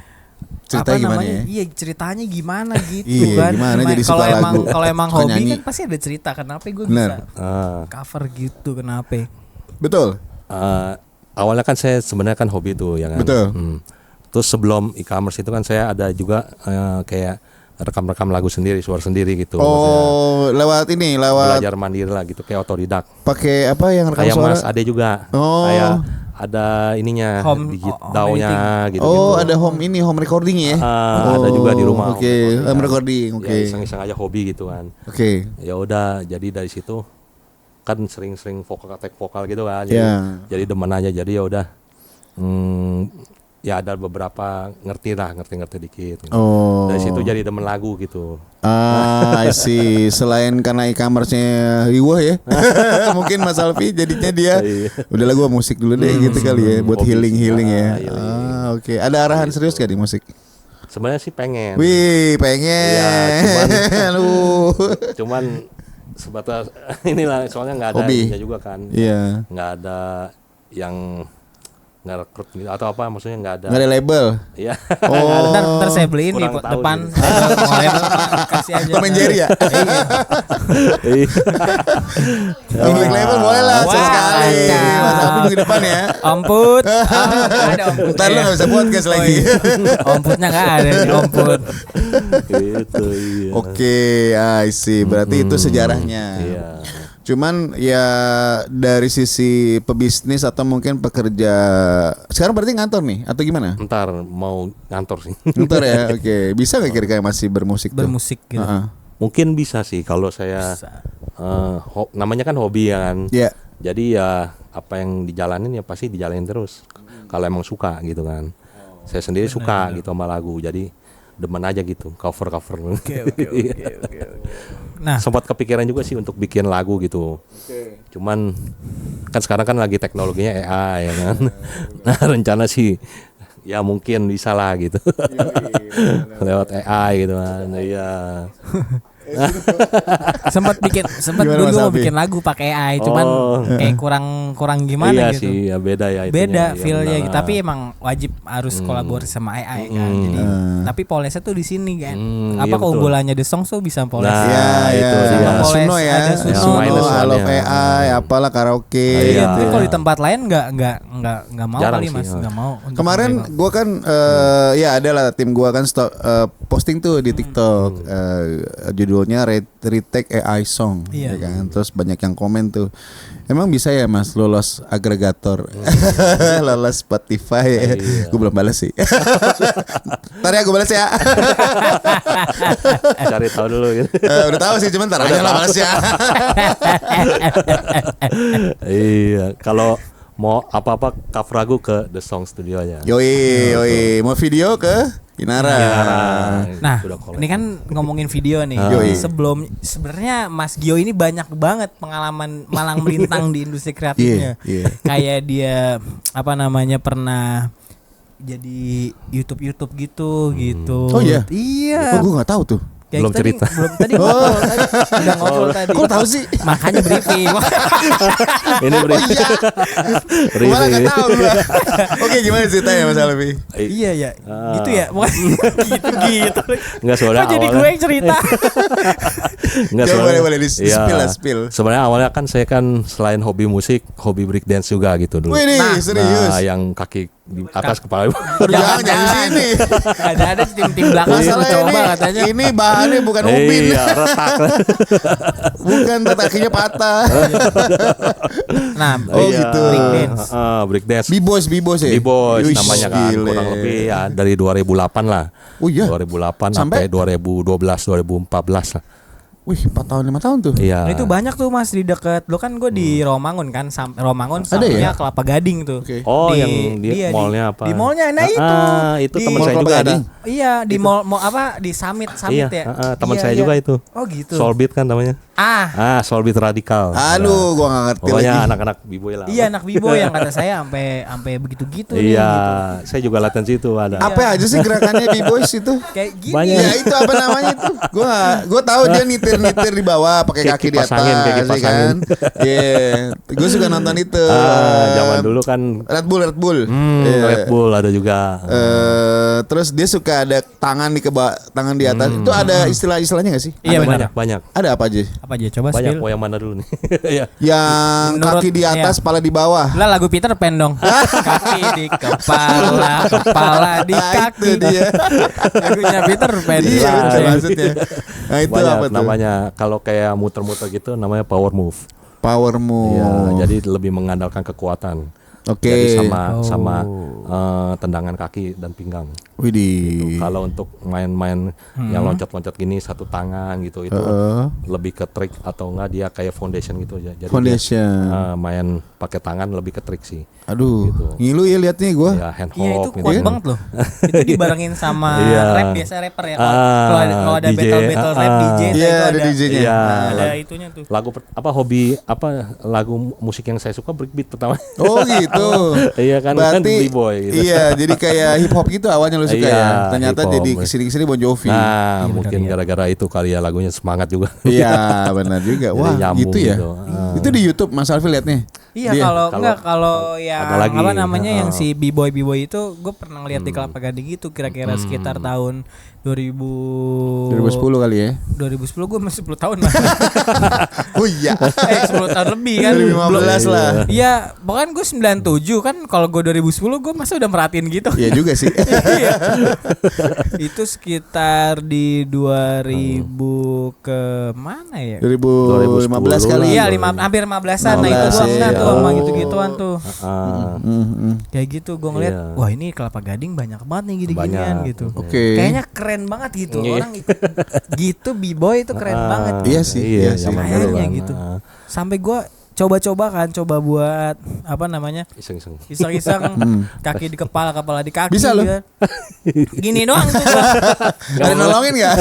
C: Ceritanya
A: apa
C: gimana
A: namanya?
C: ya?
A: Iya, ceritanya gimana gitu
C: Iya,
A: kan.
C: gimana jadi
A: Kalau
C: suka
A: emang
C: lagu,
A: kalau emang
C: suka
A: hobi
C: nyanyi.
A: kan pasti ada cerita kenapa gue
C: Bener.
A: bisa
B: Ah.
A: cover gitu kenapa.
C: Betul.
B: Awalnya kan saya sebenarnya kan hobi tuh ya kan.
C: Betul.
B: Terus sebelum e-commerce itu kan saya ada juga kayak rekam-rekam lagu sendiri, suara sendiri gitu.
C: Oh, lewat ini,
B: Maksudnya
C: lewat
B: belajar mandiri lah gitu kayak otodidak.
C: pakai apa yang rekam
B: Kayak
C: suara?
B: Mas Ade juga.
C: Oh.
B: Kayak ada ininya
A: Home-
B: digit
A: home
B: DAW-nya gitu.
C: Oh, ada home recording ya?
B: Ada juga di rumah.
C: Oke, home recording. Oke.
B: Ya, iseng-iseng aja hobi gitu kan.
C: Oke.
B: Ya udah, jadi dari situ kan sering-sering vokal gitu kan.
C: Ya.
B: Jadi demen aja. Jadi ya udah. Ya ada beberapa ngerti dikit. Gitu.
C: Oh.
B: Dari situ jadi demen lagu gitu.
C: I see. Selain karena e-commerce-nya riwah ya. Mungkin Mas Alfi jadinya dia udahlah gua musik dulu deh gitu kali ya buat
B: Hobi
C: healing ya.
B: sih,
C: Oke. Ada arahan serius gak di musik?
B: Sebenarnya sih pengen.
C: Wih, pengen.
B: Iya,
C: Aduh.
B: Cuman sebatas inilah soalnya nggak ada
C: Hobi.
B: ininya juga kan.
C: Iya.
B: Nggak ada yang ngerekrut gitu atau apa maksudnya nggak ada.
C: Nggak ada label.
B: Iya.
C: Oh.
A: Ntar saya beliin di
B: Kurang tahu
A: depan
B: gitu.
A: mau label, kasih aja.
C: Tom and Jerry ya?
B: Iya.
C: Bikin label boleh lah
A: Wah,
C: sekali.
A: mantap.
C: Mas Alfi minggu depan ya.
A: Omput. Ada omput.
C: Ntar lu gak bisa podcast lagi.
A: Omputnya nggak ada nih omput.
B: Gitu iya.
C: Oke, I see. Berarti itu sejarahnya.
B: Iya.
C: Cuman ya dari sisi pebisnis atau mungkin pekerja sekarang berarti ngantor nih atau gimana?
B: Ntar mau ngantor sih.
C: Ngantor ya, oke. Bisa nggak kira-kira masih bermusik? tuh?
A: Bermusik gitu.
C: Heeh.
B: Mungkin bisa sih kalau saya namanya kan hobi ya kan.
C: Iya.
B: Jadi ya apa yang dijalanin ya pasti dijalanin terus. Kalau emang suka gitu kan. Saya sendiri suka gitu sama lagu. Jadi demen aja gitu cover.
A: Oke. Nah,
B: Sempat kepikiran juga sih untuk bikin lagu gitu. Cuman kan sekarang kan lagi teknologinya AI ya kan. Nah rencana sih ya mungkin bisa lah gitu. Lewat AI gitu kan. Iya.
A: sempat
C: Gimana,
A: dulu
C: Mas
A: mau
C: Alfi?
A: bikin lagu pakai AI, cuman kayak kurang gimana
B: Iya
A: gitu.
B: sih ya beda ya itunya.
A: Beda
B: Iya,
A: feel-nya
B: benar.
A: gitu. Tapi emang wajib harus kolaborasi sama AI kan. Jadi tapi polesnya tuh di sini kan.
B: Iya,
A: Apa
B: betul.
A: keunggulannya The Songs tuh bisa poles.
B: Nah,
C: Ya,
B: itu
C: ya.
B: dia.
A: Poles,
C: Suno ya.
A: ada Suno.
C: Suno,
B: Minus
C: I love
B: one-nya.
C: AI, apalah karaoke.
A: Iya,
B: Iya.
A: tapi kalau di tempat lain nggak mau
B: Jarang
A: kali
B: sih,
A: Mas,
B: ya.
A: nggak mau. untuk
C: Kemarin
A: menerima.
C: gua kan ya ada lah tim gua kan posting tuh di TikTok judulnya Retake AI Song
A: Iya.
C: ya kan. Terus banyak yang komen tuh. Emang bisa ya Mas lolos agregator, lolos Spotify?
B: Iya.
C: Gue belum balas sih. Ntar ya gue balas ya.
B: Cari tahu dulu gitu.
C: Udah tahu sih cuman ntar aja lah balas ya.
B: Iya, kalau mau apa-apa cover lagu ke The Song Studio aja.
C: Yoi, mau video ke Inara.
A: Nah,
B: Udah collab.
A: ini kan ngomongin video nih.
C: Yoi.
A: Sebelum sebenarnya Mas Gio ini banyak banget pengalaman malang melintang di industri kreatifnya.
C: Iya, iya.
A: Kayak dia apa namanya pernah jadi YouTube gitu.
C: Oh iya?
A: Iya.
C: Oh gue nggak tahu tuh.
A: Kayak
B: Belum
A: tadi-
B: cerita.
A: Belum tadi ngobrol tadi. Udah ngobrol tadi.
C: Kok tahu sih?
A: Makanya briefing.
B: Ini beri.
C: Gue malah nggak tahu gua. Oke gimana ceritanya Mas Alfi?
A: Iya ya. Gitu ya. Gitu.
B: Enggak soalnya
A: Kok jadi
B: awalnya-
A: gue yang cerita?
B: Enggak
C: Coba
B: soalnya.
C: boleh di-spill lah, spill.
B: Sebenarnya awalnya kan saya kan selain hobi musik, hobi break dance juga gitu dulu.
C: Wih nih serius.
B: Nah, yang kaki di atas kepala.
C: Jangan di sini.
A: Ada tim belakang
C: Masalah
A: suruh coba
C: ini,
A: katanya.
C: ini bahannya bukan ubin,
B: Iya, retak.
C: bukan kakinya patah.
A: Nah,
C: Oh, gitu.
A: break dance.
B: Break dance.
C: B-boys ya.
B: B-boys
C: Wih,
B: namanya kan
C: gile.
B: kurang lebih ya dari 2008 lah.
C: Oh iya.
B: 2008
C: Sampai?
B: sampai 2012 2014 lah.
C: Wih 4 tahun 5 tahun tuh.
B: Iya.
A: Nah, itu banyak tuh Mas di dekat. Lo kan gue di Romangun kan, Romangun
C: Ada
A: sampingnya
C: ya?
A: Kelapa Gading tuh.
C: Oke.
B: Oh,
A: Di-
B: yang di
A: iya,
B: mallnya apa?
A: Di mallnya. Nah itu.
B: Itu
A: Di-
B: teman
C: Mall
B: saya
C: Kelapa
B: juga ada.
C: Gading?
A: Iya, di mall apa di Summit
B: Iya,
A: ya.
B: teman
A: Iya,
B: saya
A: iya.
B: juga itu.
A: Oh gitu.
B: Solbit kan namanya. Soul beat radikal.
C: Aduh, gua nggak ngerti
B: Pokoknya
C: lagi.
B: anak-anak b-boy lah.
A: Iya, anak B-boy yang kata saya sampai begitu-gitu nih,
B: Iya,
A: gitu.
B: saya juga latihan situ ada.
C: Apa aja sih gerakannya B-boys itu?
A: Kayak gini.
B: Banyak.
C: Ya itu apa namanya itu? Gua tahu dia nitir di bawah pakai
B: Kayak
C: kaki di
B: kipas
C: atas,
B: angin, kayak
C: ya
B: kipas
C: kan?
B: angin.
C: Iya, gue suka nonton itu.
B: Zaman dulu kan
C: Red Bull. Iya.
B: Red Bull ada juga.
C: Terus dia suka ada tangan tangan di atas. Itu ada istilah-istilahnya nggak sih?
A: Iya, benar.
B: banyak.
C: Ada apa aja?
A: Apa aja coba
B: Banyak.
A: spill.
B: Mau yang mana dulu nih? Iya.
C: Yang
A: Menurut-
C: kaki di atas,
A: iya.
C: kepala di bawah.
A: Lah lagu Peter Pan dong. Kaki di kepala di
C: Nah,
A: kaki.
C: itu dia.
A: Lagunya Peter Pan.
C: Iya,
B: Nah,
C: betul
B: iya.
C: maksudnya. Nah, itu
B: Banyak
C: apa tuh?
B: namanya. Kalau kayak muter-muter gitu namanya power move.
C: Power move.
B: Iya, jadi lebih mengandalkan kekuatan.
C: Oke.
B: Jadi sama tendangan kaki dan pinggang.
C: Widih.
B: Kalau untuk main-main yang loncat-loncat gini satu tangan gitu itu lebih ke trik atau enggak dia kayak foundation gitu aja. Jadi
C: Foundation.
B: dia, main pakai tangan lebih ke trik sih.
C: Aduh,
B: Gitu.
C: ngilu ya liatnya gue.
B: Ya hand
A: Iya itu
B: hop gitu.
A: kuat
B: kan.
A: banget loh. Itu dibarengin sama
B: Iya.
A: rap biasa rapper ya. Kalau ada
B: DJ,
A: battle rap DJ itu
C: Iya, ada
A: ada
C: DJ-nya.
B: Iya.
A: ada itunya tuh.
B: Lagu musik yang saya suka breakbeat pertama.
C: Oh gitu.
B: Iya kan
C: Berarti
B: B-boy gitu.
C: iya, jadi kayak hip hop gitu awalnya lu suka
B: Iya,
C: ya. Ternyata
B: hip hop.
C: jadi kesini Bon Jovi.
B: Nah,
A: Iya,
B: mungkin
A: benar, iya.
B: gara-gara itu kali ya lagunya semangat juga.
C: Iya, benar juga.
B: Jadi
C: Wah,
B: nyambung
C: gitu ya.
B: gitu.
C: Itu di YouTube Mas Alfi liatnya.
A: Iya
C: Dia.
A: kalau yang
B: ada lagi.
A: apa namanya yang si B-boy itu gue pernah ngeliat di Kelapa Gading itu kira-kira sekitar tahun
C: 2010 kali ya.
A: 2010 gue masih 10 tahun lah.
C: Oh iya.
A: 10 tahun lebih kan.
C: 2015 lah.
A: Iya, bahkan gue 97 kan kalau gue 2010 gue masa udah merhatiin gitu.
C: Iya juga sih.
A: Iya. Itu sekitar di 2000 ke mana ya?
C: 2015 kali.
A: Iya, hampir 15-an. Nah, itu
C: 15,
A: gua enggak
C: iya.
A: tuh sama gitu-gituan tuh.
B: Ah,
A: Kayak gitu gua ngeliat,
B: Iya.
A: wah ini Kelapa Gading banyak banget nih gini-ginian
B: Banyak.
A: gitu.
C: Oke.
A: Kayaknya keren banget gitu.
B: Iya.
A: Orang ikut gitu B-boy itu keren banget.
C: Iya sih, iya sih.
B: zaman dulu
A: Kayaknya
B: kan.
A: gitu. Sampai gua coba buat apa namanya?
B: Iseng-iseng.
A: Iseng-iseng kaki di kepala di kaki.
C: Bisa loh.
A: kan. Gini doang tuh gua.
C: Ada nolongin enggak?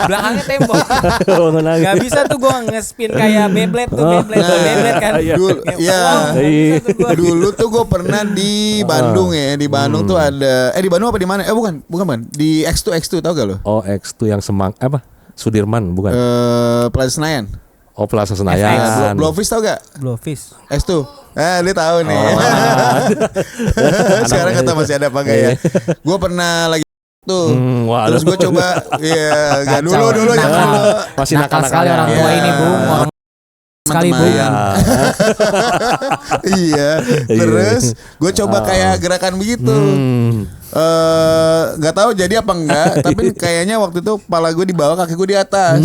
A: Belakangnya tembok.
B: Oh, ngenangin.
A: Gak bisa tuh gue nge-spin kayak Beyblade kan.
B: Iya.
C: Dulu,
A: Kayak,
C: iya.
A: wah, nggak bisa tuh gua.
C: Dulu tuh gue pernah di Bandung ya. Di Bandung tuh ada di Bandung apa di mana? Bukan Di X2 tau gak lo?
B: Oh, X2 yang Sudirman bukan?
C: Plaza Senayan.
B: Oh, Plaza
A: FX.
B: Senayan.
C: Blowfish tau gak?
A: Blowfish.
C: X2. Dia tahu nih. Sekarang kata masih ada apa enggak ya? Gue pernah lagi tuh.
B: Wah,
C: Terus gue coba enggak
A: Kacau.
C: dulu jangan
A: Nakal.
C: dulu.
B: masih
A: Nakal sekali orang tua
C: Iya.
A: ini bu. Orang sekali bu.
C: Teman-teman. Iya. Terus gue coba kayak gerakan begitu. Nggak tahu jadi apa enggak, tapi kayaknya waktu itu kepala gue di bawah, kaki gue di atas.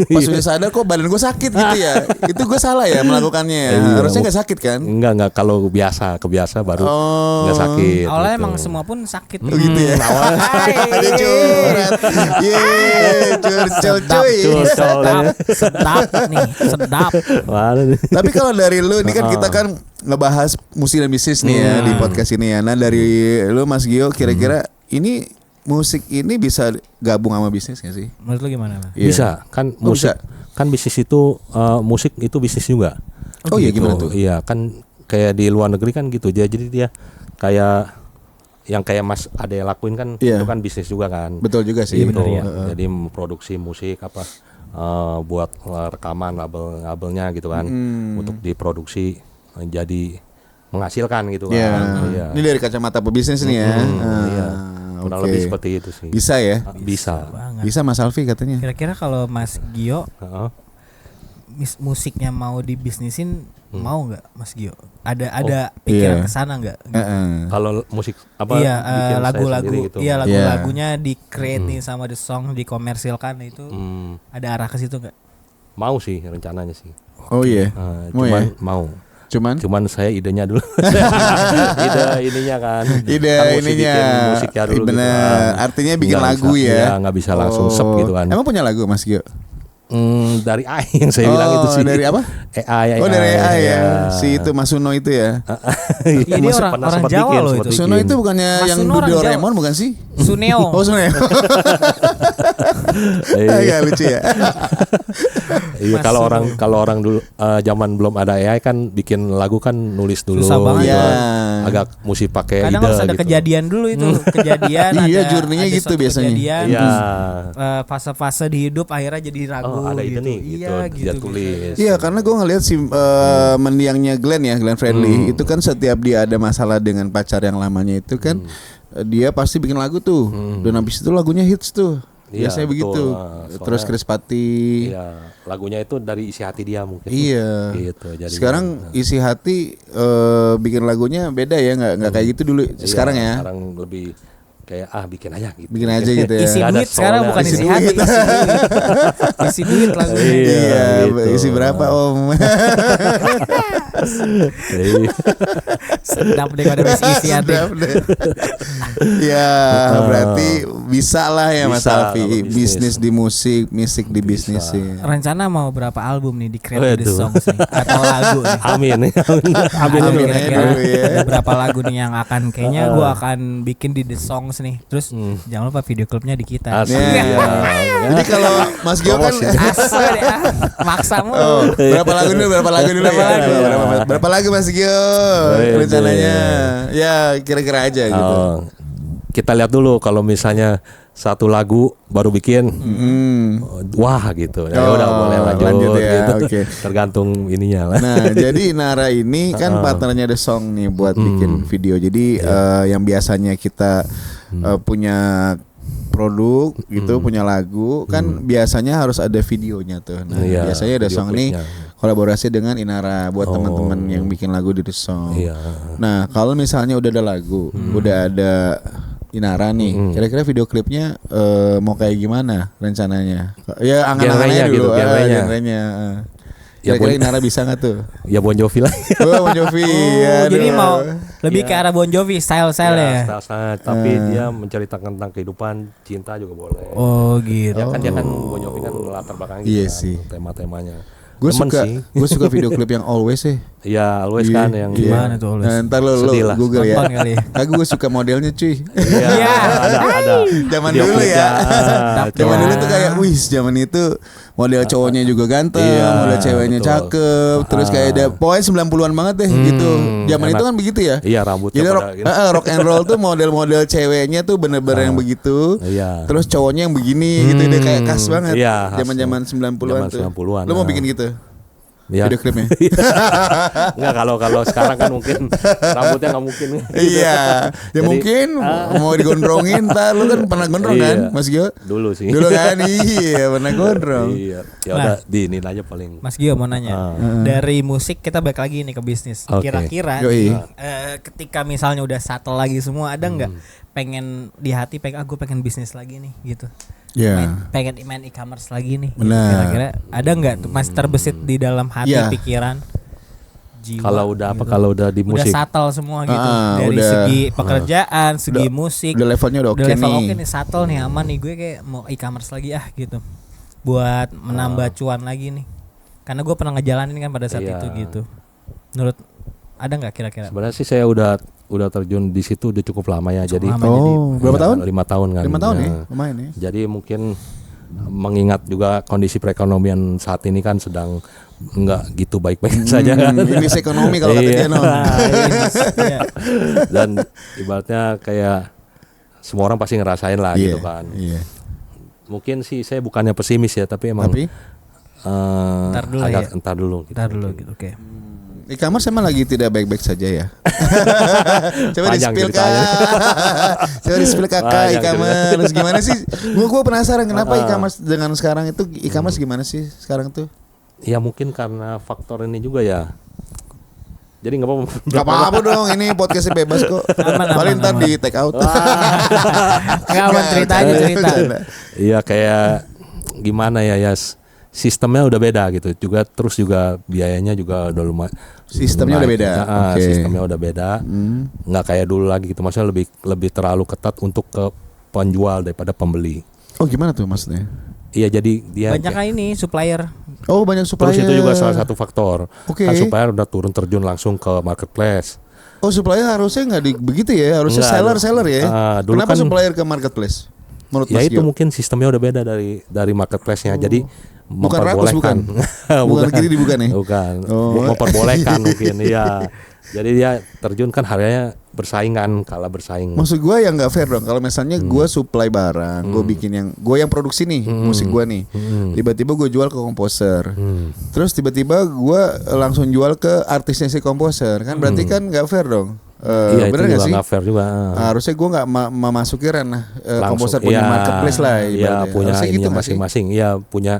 C: Pas udah sadar kok badan gue sakit gitu ya. Itu gue salah ya melakukannya.
B: Iya.
C: Harusnya nggak sakit kan?
B: Enggak kalau kebiasa baru enggak sakit.
A: Awalnya
B: gitu.
A: emang semua pun sakit.
C: Gitu ya.
A: Hai.
C: Ada curhat. Curcol cuy.
A: Sedap nih, sedap.
B: Mana nih?
C: Tapi kalau dari lu ini kan kita kan ngebahas musik dan bisnis nih ya di podcast ini ya. Nah dari lu Mas Gio kira-kira ini musik ini bisa gabung sama bisnis gak sih?
A: Menurut lu gimana lah?
C: Iya.
B: Bisa kan
C: Oh,
B: musik
C: bisa.
B: kan bisnis itu musik itu bisnis juga.
C: Oh iya
B: Gitu.
C: gimana tuh?
B: Iya kan kayak di luar negeri kan gitu. Jadi dia kayak yang kayak Mas Ade lakuin kan
C: Iya.
B: itu kan bisnis juga kan.
C: Betul juga sih.
B: Gitu.
A: bener ya.
B: Jadi memproduksi musik buat rekaman labelnya gitu kan untuk diproduksi jadi menghasilkan gitu
C: Iya.
B: kan. Iya.
C: Ini dari kacamata pebisnis nih ya.
B: Iya. Kurang
C: oke.
B: lebih seperti itu sih.
C: Bisa ya?
B: Bisa.
A: Banget.
C: Bisa Mas Alfi katanya.
A: Kira-kira kalau Mas Gio
B: Heeh.
A: musiknya mau dibisnisin mau nggak Mas Gio? Ada pikiran
C: Iya.
A: kesana nggak?
B: Kalau musik apa
A: Iya
B: bikin saya
A: lagu-lagu
B: sendiri gitu.
A: iya lagu-lagunya di create nih sama the song dikomersilkan itu ada arah ke situ nggak?
B: Mau sih rencananya sih.
C: Oh iya. Mau
B: Cuman
C: ya?
B: mau.
C: Cuman
B: Saya idenya dulu. Ininya kan.
C: ide
B: Kan mesti
C: ininya
B: bikin musiknya dulu gitu
C: bener.
B: kan.
C: Artinya bikin
B: Nggak
C: lagu
B: bisa-
C: ya.
B: Iya, nggak bisa langsung sep gitu kan.
C: Emang punya lagu Mas Gio?
B: Dari AI yang saya bilang itu sih.
C: Dari apa?
B: AI.
C: Oh dari AI ya.
B: Iya.
C: Si itu Mas Suno itu ya.
A: Iya, dia orang
B: sempat
A: Jawa
B: bikin,
A: loh
B: sempat
A: itu.
B: bikin.
C: Suno itu bukannya
A: Mas
C: yang
A: Suno
C: di
A: orang Jawa.
C: Doraemon bukan sih?
A: Suneo.
C: Oh Suno ya. Agak lucu ya.
B: Iya, kalau orang dulu zaman belum ada AI kan bikin lagu kan nulis dulu.
A: Susah banget.
B: gitu.
C: Iya.
B: Agak mesti pakai
A: Kadang
B: ide
A: harus ada
B: gitu.
A: kejadian dulu itu, kejadian.
C: Iya,
A: ada-
C: journey-nya
A: ada
C: gitu
A: suatu
C: biasanya.
A: Kejadian,
B: Iya.
A: fase-fase di hidup akhirnya jadi lagu.
B: Oh, ada ide
A: gitu.
B: nih
A: Iya,
B: gitu,
A: gitu.
B: dia tulis.
C: Iya, karena gue ngeliat si mendiangnya Glenn ya, Glenn Fredly itu kan setiap dia ada masalah dengan pacar yang lamanya itu kan dia pasti bikin lagu tuh, dan habis itu lagunya hits tuh.
B: Iya,
C: Biasanya
B: betul.
C: begitu.
B: Soalnya-
C: Terus Chris Patti.
B: Iya, lagunya itu dari isi hati dia mungkin.
C: Iya.
B: Gitu. Jadi
C: Sekarang isi hati bikin lagunya beda ya, nggak kayak gitu dulu.
B: iya,
C: Sekarang ya.
B: Sekarang lebih kayak bikin aja gitu.
C: Bikin aja gitu ya.
A: Isi
B: Nggak ada
A: duit sekarang
B: soulnya.
A: bukan
C: Isi
A: isi
C: duit.
A: hati, isi duit. Isi duit lagunya.
C: Iya,
B: gitu.
C: isi berapa Om?
B: Iya.
A: Sedap deh kalau ada isi hati.
C: Sedap deh. Ya, berarti bisa lah ya Mas
B: Bisa,
C: Alfi.
B: kalau
C: Bisnis di musik di bisnis sih.
A: Rencana mau berapa album nih di Create the
B: Waduh.
A: Songs nih atau lagu nih?
B: Amin. Amin
A: Ada
B: dulu.
C: aja
A: kira-kira
C: dulu ya.
A: ada berapa lagu nih yang akan kayaknya gue akan bikin di The Songs nih. Terus jangan lupa video klipnya di kita.
B: Asik.
C: Iya.
B: Ya.
C: Jadi kalau Mas Gio kan
A: Asa deh maksa mulu.
C: Oh, berapa lagu dulu ya? Berapa lagu Mas Gio
B: Wede.
C: rencananya? Ya, kira-kira aja gitu.
B: Oh, kita lihat dulu kalau misalnya satu lagu baru bikin, wah gitu. Ya
C: Oh,
B: udah boleh lanjut,
C: lanjut ya,
B: gitu.
C: oke.
B: Tergantung ininya lah.
C: Nah, jadi Nara ini kan partnernya The Song nih buat bikin video. Jadi yang biasanya kita punya produk gitu, punya lagu kan biasanya harus ada videonya tuh. Nah,
B: Iya,
C: biasanya The
B: video
C: Song nih
B: klipnya.
C: kolaborasi dengan Inara buat teman-teman yang bikin lagu di The Song.
B: Iya.
C: Nah, kalau misalnya udah ada lagu, udah ada Inara nih, kira-kira video klipnya mau kayak gimana rencananya? Ya angan-angannya
B: Genrenya
C: dulu,
B: gitu, genrenya.
C: genrenya.
B: Ya,
C: Kira-kira
B: Bon-
C: Inara bisa nggak tuh?
B: Ya Bon Jovi lah.
C: Oh, Bon Jovi.
A: Oh, jadi
C: aduh.
A: mau lebih ke arah Bon Jovi style-style ya.
B: Tapi dia menceritakan tentang kehidupan, cinta juga boleh.
A: Oh gitu.
B: Ya kan dia kan Bon Jovi kan latar belakang
C: Iya
B: kan,
C: sih.
B: tema-temanya.
C: Gue
B: Demen
C: suka,
B: sih.
C: gue suka video klip yang Always sih.
B: Iya, always kan yang
A: Gimana tuh Always?
C: Nah, ntar lo
B: Sedih lah.
C: Google ya.
A: Nonton kali ya.
C: Kagak gue suka modelnya cuy.
B: Iya,
A: Iya.
B: ada.
C: Zaman
B: Video
C: dulu
B: klipnya.
C: ya. Zaman dulu tuh kayak, wih, zaman itu model cowoknya juga ganteng,
B: Iya,
C: model ceweknya
B: betul.
C: cakep, terus kayak ada pokoknya 90-an banget deh gitu. Zaman
B: enak.
C: itu kan begitu ya.
B: Iya, rambutnya
C: Jadi
B: pada
C: rock,
B: gitu.
C: rock and roll tuh model-model ceweknya tuh bener-bener yang begitu.
B: Iya.
C: Terus cowoknya yang begini gitu deh kayak khas banget.
B: Iya, khas.
C: Zaman-zaman 90-an
B: Zaman
C: tuh.
B: 90-an,
C: Lu mau
B: nah.
C: bikin gitu?
B: Ya.
C: Video klipnya.
B: Enggak, kalau sekarang kan mungkin rambutnya nggak mungkin.
C: Iya, ya
B: Jadi,
C: mungkin mau digondrongin, ntar lu kan pernah gondrong
B: Iya.
C: kan, Mas Gio?
B: Dulu sih.
C: Dulu kan, iya pernah gondrong.
B: Iya. Ya udah diinin aja paling.
A: Mas Gio mau nanya. Dari musik kita balik lagi nih ke bisnis.
B: Oke.
A: Kira-kira
C: Yoi.
A: ketika misalnya udah settle lagi semua, ada nggak pengen di hati gue pengen bisnis lagi nih gitu.
C: Ya,
A: Pengen main e-commerce lagi nih.
C: Benar.
A: Kira-kira ada nggak tuh masih terbesit di dalam hati,
C: Iya.
A: pikiran, jiwa?
B: Kalau udah
A: gitu.
B: kalau udah di
A: Udah
B: musik.
A: settle semua gitu. Dari
C: udah.
A: segi pekerjaan, segi musik.
C: udah levelnya udah oke
A: level
C: nih.
A: oke nih, settle nih, aman nih, gue kayak mau e-commerce lagi gitu. Buat menambah cuan lagi nih. Karena gue pernah ngejalanin kan pada saat
B: Iya.
A: itu gitu. Menurut ada nggak kira-kira?
B: Sebenarnya sih saya udah terjun di situ udah cukup lama ya. Jadi
A: lama. jadi
C: Berapa
B: ya,
C: tahun?
B: 5 tahun kan.
C: 5 tahun ya,
B: Nah,
C: lumayan ya.
B: Jadi mungkin mengingat juga kondisi perekonomian saat ini kan sedang nggak gitu baik-baik saja kan.
C: Ini ekonomi kalau kata
B: Iya.
C: dia non.
A: Iya.
B: Dan ibaratnya kayak semua orang pasti ngerasain lah
C: Iya,
B: gitu kan.
C: Iya.
B: Mungkin sih saya bukannya pesimis ya, tapi emang
C: Tapi
A: Ntar dulu
B: agak
A: ya.
B: entar dulu gitu.
A: Ntar dulu gitu, oke.
C: e-commerce emang lagi tidak baik-baik saja ya. Coba
B: Panjang
C: di-spill
B: ceritanya.
C: Coba di-spill kakak
B: Panjang
C: e-commerce gimana sih? Gua penasaran kenapa
B: Ah.
C: e-commerce dengan sekarang itu e-commerce gimana sih sekarang tuh?
B: Ya mungkin karena faktor ini juga ya. Jadi nggak apa-apa.
C: Gak apa-apa dong, ini podcastnya bebas kok.
A: Aman,
C: Paling ntar
A: aman.
C: di take out.
A: Nggak aman, cerita aja, cerita.
B: Iya kayak gimana ya sistemnya udah beda gitu. Terus juga biayanya juga udah lumayan.
C: Sistemnya udah beda. Oke.
B: Sistemnya udah beda. Nggak kayak dulu lagi gitu. Maksudnya lebih terlalu ketat untuk ke penjual daripada pembeli.
C: Oh gimana tuh maksudnya?
B: Iya jadi dia
A: Banyak kan ini supplier.
C: Oh banyak supplier.
B: terus itu juga salah satu faktor.
C: Oke.
B: Kan supplier udah turun terjun langsung ke marketplace.
C: Oh supplier harusnya nggak begitu ya, harusnya
B: Nggak,
C: seller ya.
B: dulu
C: Kenapa
B: kan-
C: supplier ke marketplace? menurut
B: Ya
C: Mas
B: itu
C: Gio?
B: mungkin sistemnya udah beda dari marketplace-nya. Jadi
C: Bukan ratus, bukan? Bukan gini bukan ya?
B: Bukan.
C: Oh.
B: Memperbolehkan mungkin iya. Jadi dia terjun kan harganya bersaing kan, kalah bersaing.
C: Maksud gue yang nggak fair dong. Kalau misalnya gue supply barang, gue bikin gue yang produksi nih musik gue nih, tiba-tiba gue jual ke komposer, terus tiba-tiba gue langsung jual ke artisnya si komposer, kan berarti kan nggak fair dong.
B: Iya,
C: Bener
B: itu
C: nggak
B: juga
C: sih?
B: nggak fair juga.
C: Harusnya gue nggak memasuki ranah
B: Langsung,
C: komposer punya marketplace lah.
B: Iya,
C: ibaratnya.
B: punya
C: Harusnya
B: ininya
C: nggak sih?
B: masing-masing. Iya, punya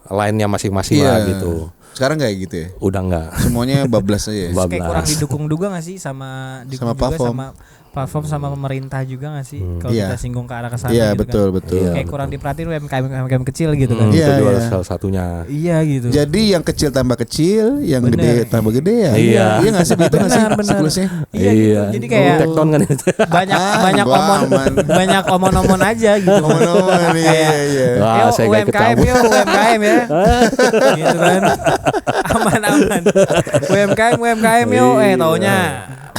B: line-nya masing-masing
C: Iya.
B: lah gitu.
C: Sekarang kayak gitu ya.
B: Udah enggak.
C: Semuanya bablas aja ya.
A: Terus kayak kurang
B: 12.
A: didukung juga gak sih sama
C: Sama
A: juga
C: platform.
A: sama platform sama pemerintah juga gak sih kalau
C: Iya.
A: kita singgung ke arah kesana
C: Iya
A: gitu
C: betul
A: kan.
C: betul.
A: Kayak kurang diperhatiin UMKM kecil gitu kan.
C: Iya,
B: Itu juga
C: iya.
B: salah satunya.
A: Iya gitu.
C: Jadi yang kecil tambah kecil, yang
A: Bener.
C: gede tambah gede ya.
B: Iya.
C: Iya nggak sih begitu nggak sih
A: Benar, benar.
C: siklusnya?
A: Iya gitu. Jadi kayak
B: tekton kan itu.
A: banyak
C: Ah,
A: banyak
C: gua
A: omon
C: aman.
A: banyak omon-omon aja gitu.
C: Omong-omong iya iya.
B: Wah,
A: Yo
B: saya nggak ikut
A: UMKM
B: campur.
A: yo UMKM ya. Gitu kan. Aman-aman. UMKM yo taunya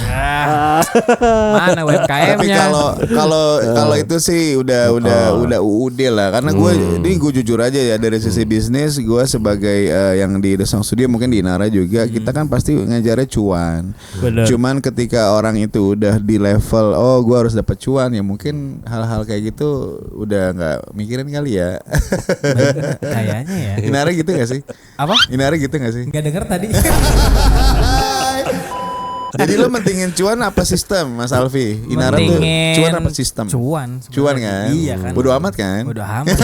A: mana
C: Tapi
A: UMKM-nya.
C: kalau itu sih udah UUD lah karena ini gue jujur aja ya dari sisi bisnis gue sebagai yang di The Song Studio mungkin di Inara juga kita kan pasti ngejarnya cuan.
A: Bener.
C: Cuman ketika orang itu udah di level gue harus dapat cuan ya mungkin hal-hal kayak gitu udah nggak mikirin kali ya.
A: Kayaknya ya.
C: Inara gitu gak sih?
A: Apa?
C: Inara gitu gak sih?
A: Enggak denger tadi.
C: Jadi lo mentingin cuan apa sistem Mas Alfi? Inara tuh
A: Mentingin
C: cuan apa sistem?
A: Cuan.
C: Cuan
A: sebenarnya.
C: kan?
A: Iya kan.
C: Bodo amat kan?
A: Bodo amat.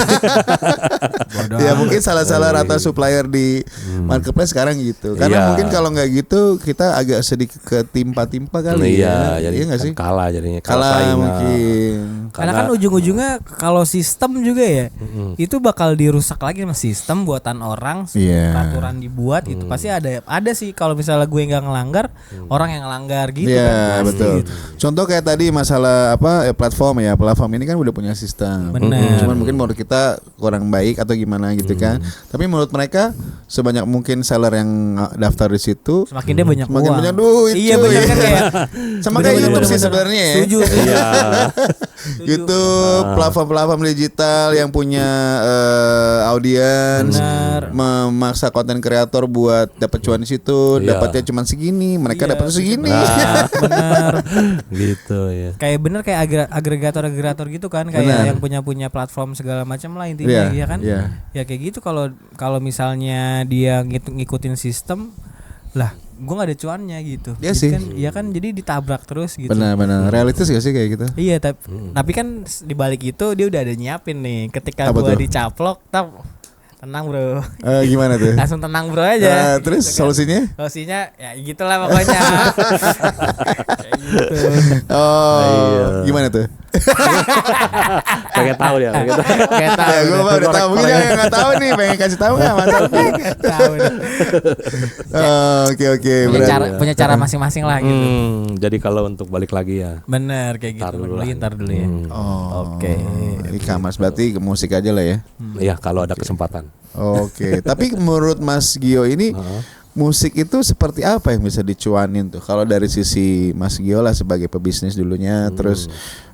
A: Bodo
C: Ya
A: amat.
C: mungkin salah-salah rata supplier di marketplace sekarang gitu. Karena
B: Iya.
C: mungkin kalau nggak gitu kita agak sedikit ketimpa-timpa kali
B: Iya,
C: ya.
B: jadi
C: Iya nggak
B: kan
C: sih?
B: kalah jadinya.
C: Kalah
B: saingan.
C: mungkin.
A: Karena kan ujung-ujungnya kalau sistem juga ya itu bakal dirusak lagi sama sistem buatan orang,
C: Iya.
A: peraturan dibuat itu pasti ada sih kalau misalnya gue nggak ngelanggar orang yang ngelanggar gitu
C: Iya
A: kan pasti
C: betul.
A: gitu.
C: Contoh kayak tadi masalah platform ya. Platform ini kan udah punya sistem.
A: Bener.
C: Cuman mungkin menurut kita kurang baik atau gimana gitu kan. Tapi menurut mereka sebanyak mungkin seller yang daftar di situ
A: Semakin dia banyak
C: semakin
A: uang.
C: banyak duit.
A: Iya
C: cuy.
A: benar kan kayak
C: Sama kayak
A: bener,
C: YouTube sih
A: bener.
C: sebenarnya ya.
A: Setuju.
B: Iya.
C: YouTube, platform-platform digital yang punya audiens,
A: Benar.
C: memaksa konten kreator buat dapat cuan di situ,
B: Iya.
C: dapatnya cuma segini, mereka
A: Iya,
C: dapatnya segini.
B: Nah,
A: Bener.
B: gitu ya.
A: Kayak bener kayak agregator gitu kan kayak
C: Benar.
A: yang punya platform segala macam lah intinya
C: Iya,
A: ya kan.
C: iya.
A: Ya kayak gitu kalau misalnya dia ngikutin sistem lah gue gak ada cuannya gitu.
C: Iya
A: Jadi
C: sih.
A: kan, ya kan jadi ditabrak terus gitu.
C: Benar-benar realistis gak sih kayak gitu?
A: Iya tapi kan di balik itu dia udah ada nyiapin nih ketika
C: Apa
A: gua
C: tuh?
A: dicaplok tenang bro.
C: Gimana tuh?
A: Langsung tenang bro aja.
C: Terus
A: Gitu kan.
C: solusinya?
A: Solusinya ya gitulah pokoknya. Kayak gitu.
C: Oh, gimana tuh?
B: Pengen tahu dia. Pengen tahu.
A: Kayak tahu.
C: Ya, gue
A: udah.
C: udah tahu. Mungkin yang nggak tahu nih, pengen kasih tahu nggak Mas Alfi?
A: Tahu udah.
C: Oke.
A: Punya cara masing-masing lah gitu.
B: Jadi kalau untuk balik lagi ya.
A: Bener kayak gitu.
B: Ntar dulu lah.
A: Ntar dulu ya. Oke.
C: E-commerce berarti musik aja lah ya.
B: Iya, kalau ada kesempatan.
C: Oke, tapi menurut Mas Gio ini musik itu seperti apa yang bisa dicuanin tuh? Kalau dari sisi Mas Gio lah sebagai pebisnis dulunya, terus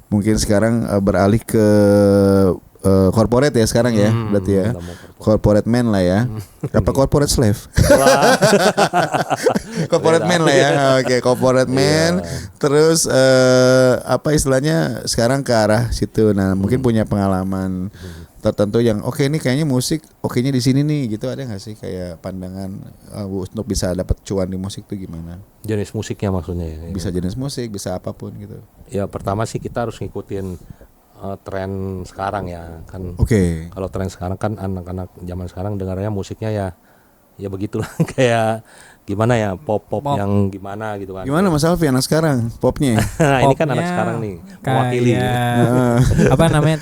C: mungkin sekarang beralih ke corporate ya sekarang ya, berarti ya.
B: udah mau
C: Corporate man lah ya. Apa corporate slave? Corporate man lah ya. Oke, corporate man. Terus apa istilahnya sekarang ke arah situ. Nah, mungkin punya pengalaman tertentu yang oke ini kayaknya musik oke-nya di sini nih gitu, ada nggak sih kayak pandangan untuk bisa dapat cuan di musik tuh gimana?
B: Jenis musiknya maksudnya ya.
C: Bisa jenis musik, bisa apapun gitu.
B: Ya pertama sih kita harus ngikutin tren sekarang ya kan.
C: Oke.
B: Kalau tren sekarang kan anak-anak zaman sekarang dengarnya musiknya ya begitulah kayak gimana ya pop yang gimana gitu kan.
C: Gimana Mas Alfi anak sekarang popnya?
B: Nah, ini kan
A: Popnya
B: anak sekarang nih mewakili.
A: Apa namanya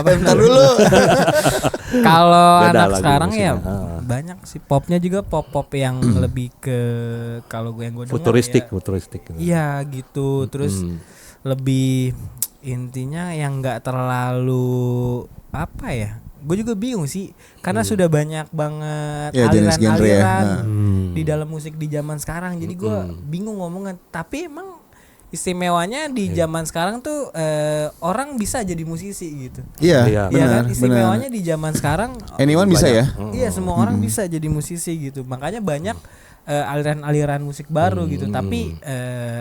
C: Bentar dulu.
A: Kalau
B: Beda
A: anak
B: lagi
A: sekarang ya
B: musiknya.
A: banyak sih popnya juga pop yang lebih ke kalau gue yang gue dengar
B: Futuristik.
A: ya, iya gitu terus lebih intinya yang nggak terlalu apa ya, gue juga bingung sih karena sudah banyak banget
C: Ya, jenis genre ya.
A: aliran-aliran
C: Nah.
A: di dalam musik di zaman sekarang jadi gue bingung ngomongnya tapi emang istimewanya di zaman sekarang tuh orang bisa jadi musisi gitu.
C: Iya,
B: Iya.
A: Iya kan,
C: benar,
A: istimewanya
C: benar.
A: di zaman sekarang
C: Anyone bisa ya?
A: iya semua orang bisa jadi musisi gitu. Makanya banyak aliran-aliran musik baru gitu. Tapi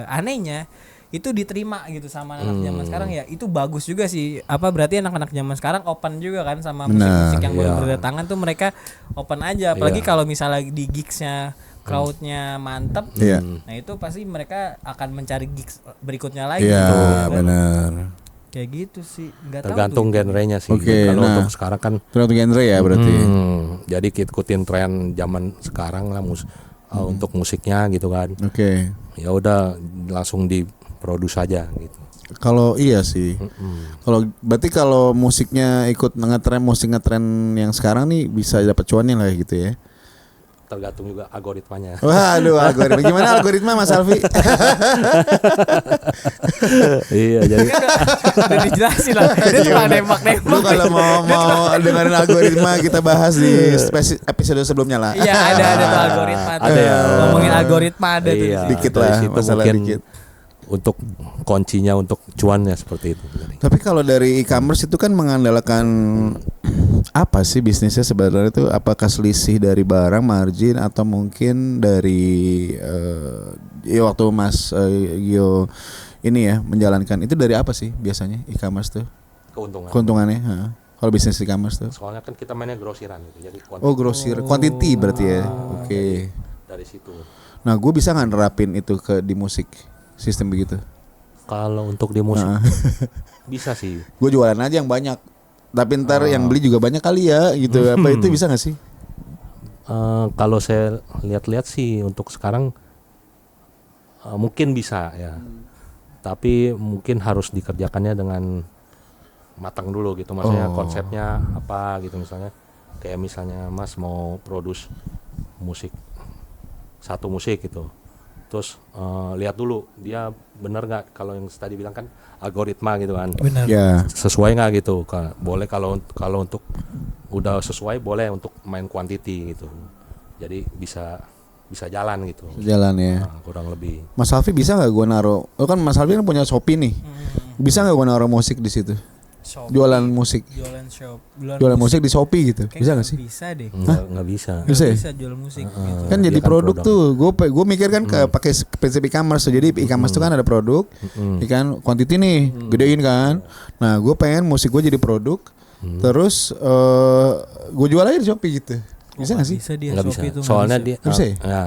A: anehnya itu diterima gitu sama anak zaman sekarang ya. Itu bagus juga sih. Apa berarti anak-anak zaman sekarang open juga kan sama musik-musik yang baru berdatangan tuh mereka open aja. Apalagi kalau misalnya di gigsnya crowdnya mantep, nah itu pasti mereka akan mencari gigs berikutnya lagi.
C: Iya,
A: gitu, kan.
C: benar.
A: Kayak gitu sih. Nggak tahu
B: Tergantung
A: tuh.
B: genrenya sih.
C: Oke,
B: Kalau
C: nah.
B: untuk sekarang kan
C: Tergantung genre ya berarti.
B: jadi ikutin tren zaman sekarang lah untuk musiknya gitu kan.
C: Oke.
B: Ya udah langsung diproduksi aja gitu.
C: Kalau iya sih. Kalau berarti kalau musiknya ikut musik ngetren yang sekarang nih bisa dapat cuannya lah gitu ya.
B: Tergantung juga algoritmanya.
C: Waduh, algoritma. Gimana algoritma Mas Alfi?
B: Iya, jadi
A: Udah dijelasin lah. Dia cuma nembak-nembak.
C: Lu kalau mau dengerin algoritma kita bahas di episode sebelumnya lah.
A: Iya ada tuh algoritma tuh.
B: Ada ya.
A: Ngomongin algoritma ada tuh. di
B: iya,
A: situ.
C: Dikit
B: dari
C: lah,
B: situ
C: masalah
B: mungkin
C: dikit.
B: untuk kuncinya untuk cuannya seperti itu.
C: Tapi kalau dari e-commerce itu kan mengandalkan apa sih bisnisnya sebenarnya itu? Apakah selisih dari barang margin atau mungkin dari ya waktu Mas Gio ini ya menjalankan itu dari apa sih biasanya e-commerce tuh keuntungannya? Kalau bisnis e-commerce tuh?
B: Soalnya kan kita mainnya grosiran gitu, jadi
C: Oh grosir, quantity berarti ya. Oke.
B: dari situ.
C: Nah gue bisa nggak nerapin itu di musik sistem begitu?
B: Kalau untuk di musik bisa sih.
C: Gue jualan aja yang banyak. Tapi ntar yang beli juga banyak kali ya gitu. Apa itu bisa gak sih?
B: Kalau saya lihat-lihat sih untuk sekarang mungkin bisa ya. Tapi mungkin harus dikerjakannya dengan matang dulu gitu. Maksudnya konsepnya apa gitu misalnya. Kayak misalnya Mas mau produce satu musik gitu. Terus lihat dulu dia benar nggak, kalau yang tadi bilang kan algoritma gitu kan.
A: Benar.
C: Ya.
B: Sesuai nggak gitu, boleh kalau untuk udah sesuai boleh untuk main quantity gitu, jadi bisa jalan gitu.
C: Jalan ya.
B: Nah, kurang lebih.
C: Mas Alfi bisa nggak gue naruh? Oh kan Mas Alfi kan punya Shopee nih. Bisa nggak gue naruh musik di situ?
A: Shopee.
C: Jualan musik. Jualan musik di Shopee gitu. Bisa nggak sih?
A: Bisa deh.
B: Nggak bisa.
C: Bisa ya?
A: Bisa jual musik gitu.
C: Kan jadi
B: dia kan
C: produk
B: produk.
C: tuh. Gue mikir kan pakai prinsip e-commerce tuh. Jadi e-commerce tuh kan ada produk, ikan quantity nih, gedein kan. Nah gue pengen musik gue jadi produk, terus gue jual aja di Shopee gitu. Bisa nggak sih?
A: Bisa dia
B: Nggak bisa.
A: Shopee itu.
B: Soalnya
A: nggak bisa.
B: dia
C: Bisa ya?
B: ya,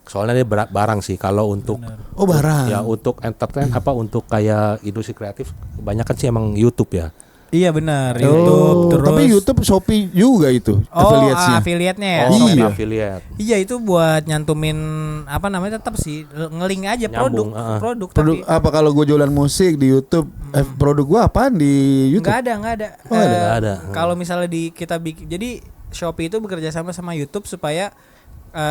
B: soalnya dia barang sih. Kalau untuk
C: Oh barang.
B: ya untuk entertain untuk kayak industri kreatif kebanyakan sih emang YouTube ya.
A: Iya benar, YouTube terus.
C: Tapi YouTube Shopee juga itu affiliate-nya.
A: Affiliate-nya ya.
B: Oh, main
C: Iya.
B: affiliate.
A: Iya itu buat nyantumin apa namanya tetap sih ngeling aja
B: Nyambung,
A: produk
C: Produk
A: tapi
C: apa kalau gue jualan musik di YouTube? Produk gue apaan di YouTube?
A: nggak ada.
C: Oh, nggak
B: Nggak ada.
A: Kalau misalnya kita bikin, jadi Shopee itu bekerja sama YouTube supaya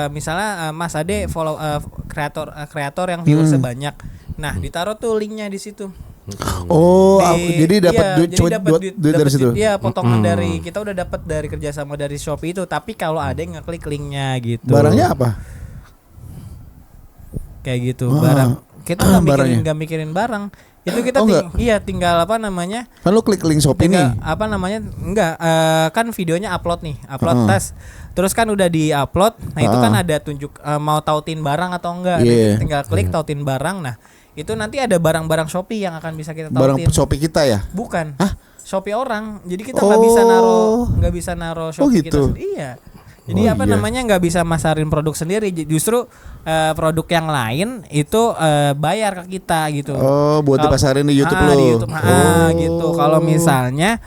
A: misalnya Mas Ade follow kreator yang viewersnya banyak. Nah ditaruh tuh linknya di situ.
C: Oh, jadi dapat duit dari situ.
A: Iya, potongan dari kita udah dapat dari kerjasama dari Shopee itu. Tapi kalau ada yang ngeklik linknya gitu.
C: Barangnya apa?
A: Kayak gitu. Barang kita
C: barangnya.
A: nggak mikirin barang. Itu kita tinggal apa namanya?
C: Kan lu klik link Shopee nih.
A: Apa namanya? Enggak, kan videonya upload nih, tes. Terus kan udah di-upload. Nah, itu kan ada tunjuk mau tautin barang atau enggak.
C: Yeah.
A: Tinggal klik tautin barang. Nah, itu nanti ada barang-barang Shopee yang akan bisa kita tautin.
C: Barang Shopee kita ya?
A: Bukan.
C: Hah?
A: Shopee orang. Jadi kita nggak bisa naruh Shopee kita
C: gitu.
A: sendiri. Iya. Jadi namanya nggak bisa masarin produk sendiri. Justru produk yang lain itu bayar ke kita gitu.
C: Oh, buat dipasarin di YouTube lo.
A: Di YouTube, gitu. Kalau misalnya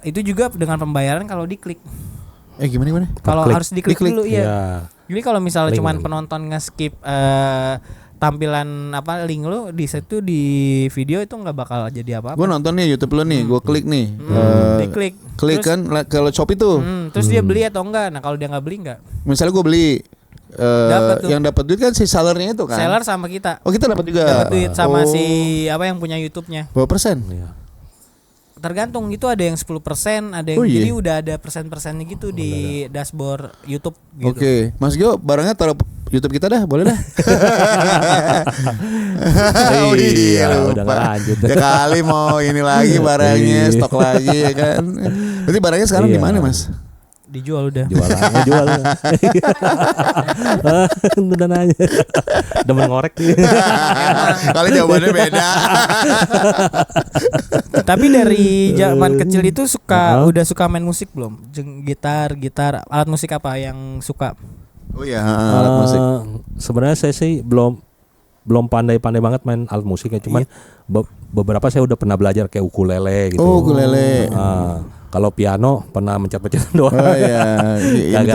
A: itu juga dengan pembayaran kalau diklik.
C: Gimana?
A: Kalau harus diklik dulu ya.
B: Iya.
A: Jadi kalau misalnya
B: Link.
A: cuman penonton nge-skip tampilan apa link lu di situ di video itu nggak bakal jadi apa-apa.
C: Gue nonton nih YouTube lo nih, gue klik nih.
A: Diklik.
C: Klik
A: Terus,
C: kan kalau Shopee tuh.
A: Terus dia beli atau enggak? Nah kalau dia nggak beli enggak?
C: Misalnya gue beli
A: Dapet tuh.
C: yang dapat duit kan si sellernya itu kan.
A: Seller sama kita.
C: Oh, kita dapat juga.
A: Dapat duit sama si apa yang punya YouTube-nya.
C: Berapa persen?
B: Iya.
A: Tergantung itu ada yang 10%, ada yang jadi udah ada persen-persennya gitu di dashboard YouTube gitu.
C: Oke, Mas Gio barangnya taruh YouTube kita dah, boleh dah.
B: Iya,
C: lupa.
B: udah nggak lanjut.
C: Ya kali mau ini lagi barangnya, stok lagi ya kan. Berarti barangnya sekarang di
B: Iya.
C: mana, Mas?
A: Dijual udah.
B: Jual. Udah nanya. Demen ngorek nih.
C: Kali jawabannya beda.
A: Tapi dari zaman kecil itu udah suka main musik belum? Gitar, alat musik apa yang suka?
C: Oh iya, alat musik.
B: Sebenarnya saya sih belum pandai-pandai banget main alat musik ya, cuman beberapa saya udah pernah belajar kayak ukulele gitu.
C: Oh, ukulele.
B: Kalau piano pernah mencet-mencet doang.
C: Oh iya,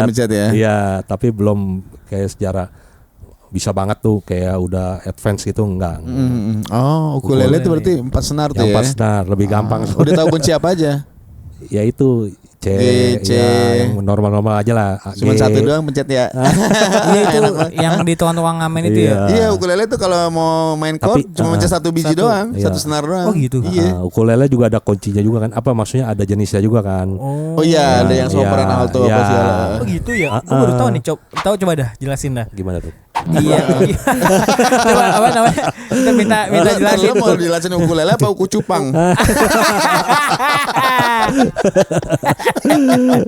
C: mencet ya.
B: Iya, tapi belum kayak sejarah bisa banget tuh kayak udah advance gitu enggak.
C: Oh, ukulele itu berarti 4 senar tuh
B: Yang
C: ya.
B: pas senar lebih gampang.
C: Udah tahu kunci apa aja?
B: Ya itu C,
C: C.
B: ya, yang normal-normal aja lah.
C: Cuma
B: G.
C: satu doang pencet ya.
A: Iya itu yang di tukang ngamen itu ya.
C: Iya, ukulele tuh kalau mau main chord
B: Tapi,
C: cuma mencet satu biji
A: satu.
C: doang,
B: Iya.
C: satu senar doang.
A: Oh gitu.
C: Iya.
B: Ukulele juga ada kuncinya juga kan. Apa maksudnya ada jenisnya juga kan.
C: Oh iya, ada yang sopran,
B: Iya,
C: alto apa
B: iya.
C: segala.
A: Oh gitu ya. Gue baru tahu nih. Coba dah jelasin dah.
B: Gimana tuh?
A: Iya. Coba apa namanya? Kita minta jelasin.
C: Lu mau jelasin ukulele apa uku cupang?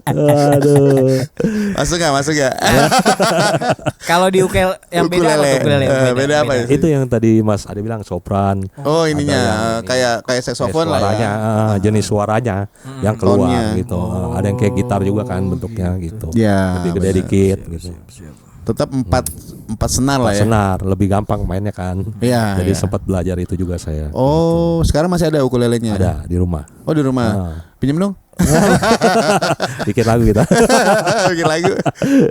B: Aduh.
C: Masuk gak?
A: Kalau di yang beda apa tuh ukulele?
C: Beda apa ya?
B: Itu yang tadi Mas Ade bilang sopran.
C: Oh ininya
B: Ada yang
C: kayak saksofon lah
B: suaranya,
C: ya. Hmm.
B: jenis suaranya yang keluar
C: Tonnya.
B: gitu. Ada yang kayak gitar juga kan bentuknya gitu.
C: Ya,
B: Lebih gede
C: benar.
B: dikit gitu.
C: Tetap empat senar lah ya.
B: Senar, lebih gampang mainnya kan.
C: Iya,
B: Jadi
C: iya.
B: sempat belajar itu juga saya.
C: Oh, sekarang masih ada ukulelenya?
B: Ada di rumah.
C: Oh, di rumah. Pinjam dong.
B: Bikin lagu kita.
C: Bikin lagu.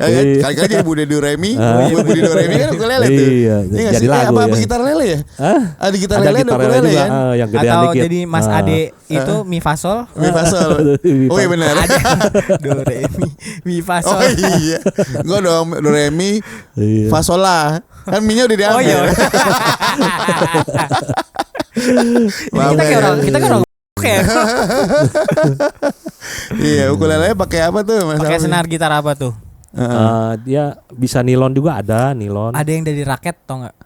B: Iya.
C: Kali-kali jadi Bude Doremi. Bude Doremi kan ukulele tuh.
B: Iya,
C: nggak
B: jadi
C: sih?
B: lagu
C: Apa
B: ya.
C: gitar lele ya?
B: Hah?
C: Ada gitar
B: Ada
C: lele, ada
B: gitar lele
C: ukulele
B: juga,
C: kan?
B: yang gedean
A: Atau
B: dikit.
A: jadi Mas Ade itu mi fa sol.
C: Mi fa sol. Oh iya benar.
A: Do re mi fa sol.
C: Oh iya. Gua dong Doremi
B: Iya.
C: fa sol la. Kan mi-nya udah diambil.
A: Oh iya. Kita kan orang oke.
C: Iya, ukulele pakai apa tuh Mas?
A: Pakai
C: Alwi?
A: senar gitar apa tuh?
B: Dia bisa nilon juga ada nilon
A: Ada yang dari raket tau nggak?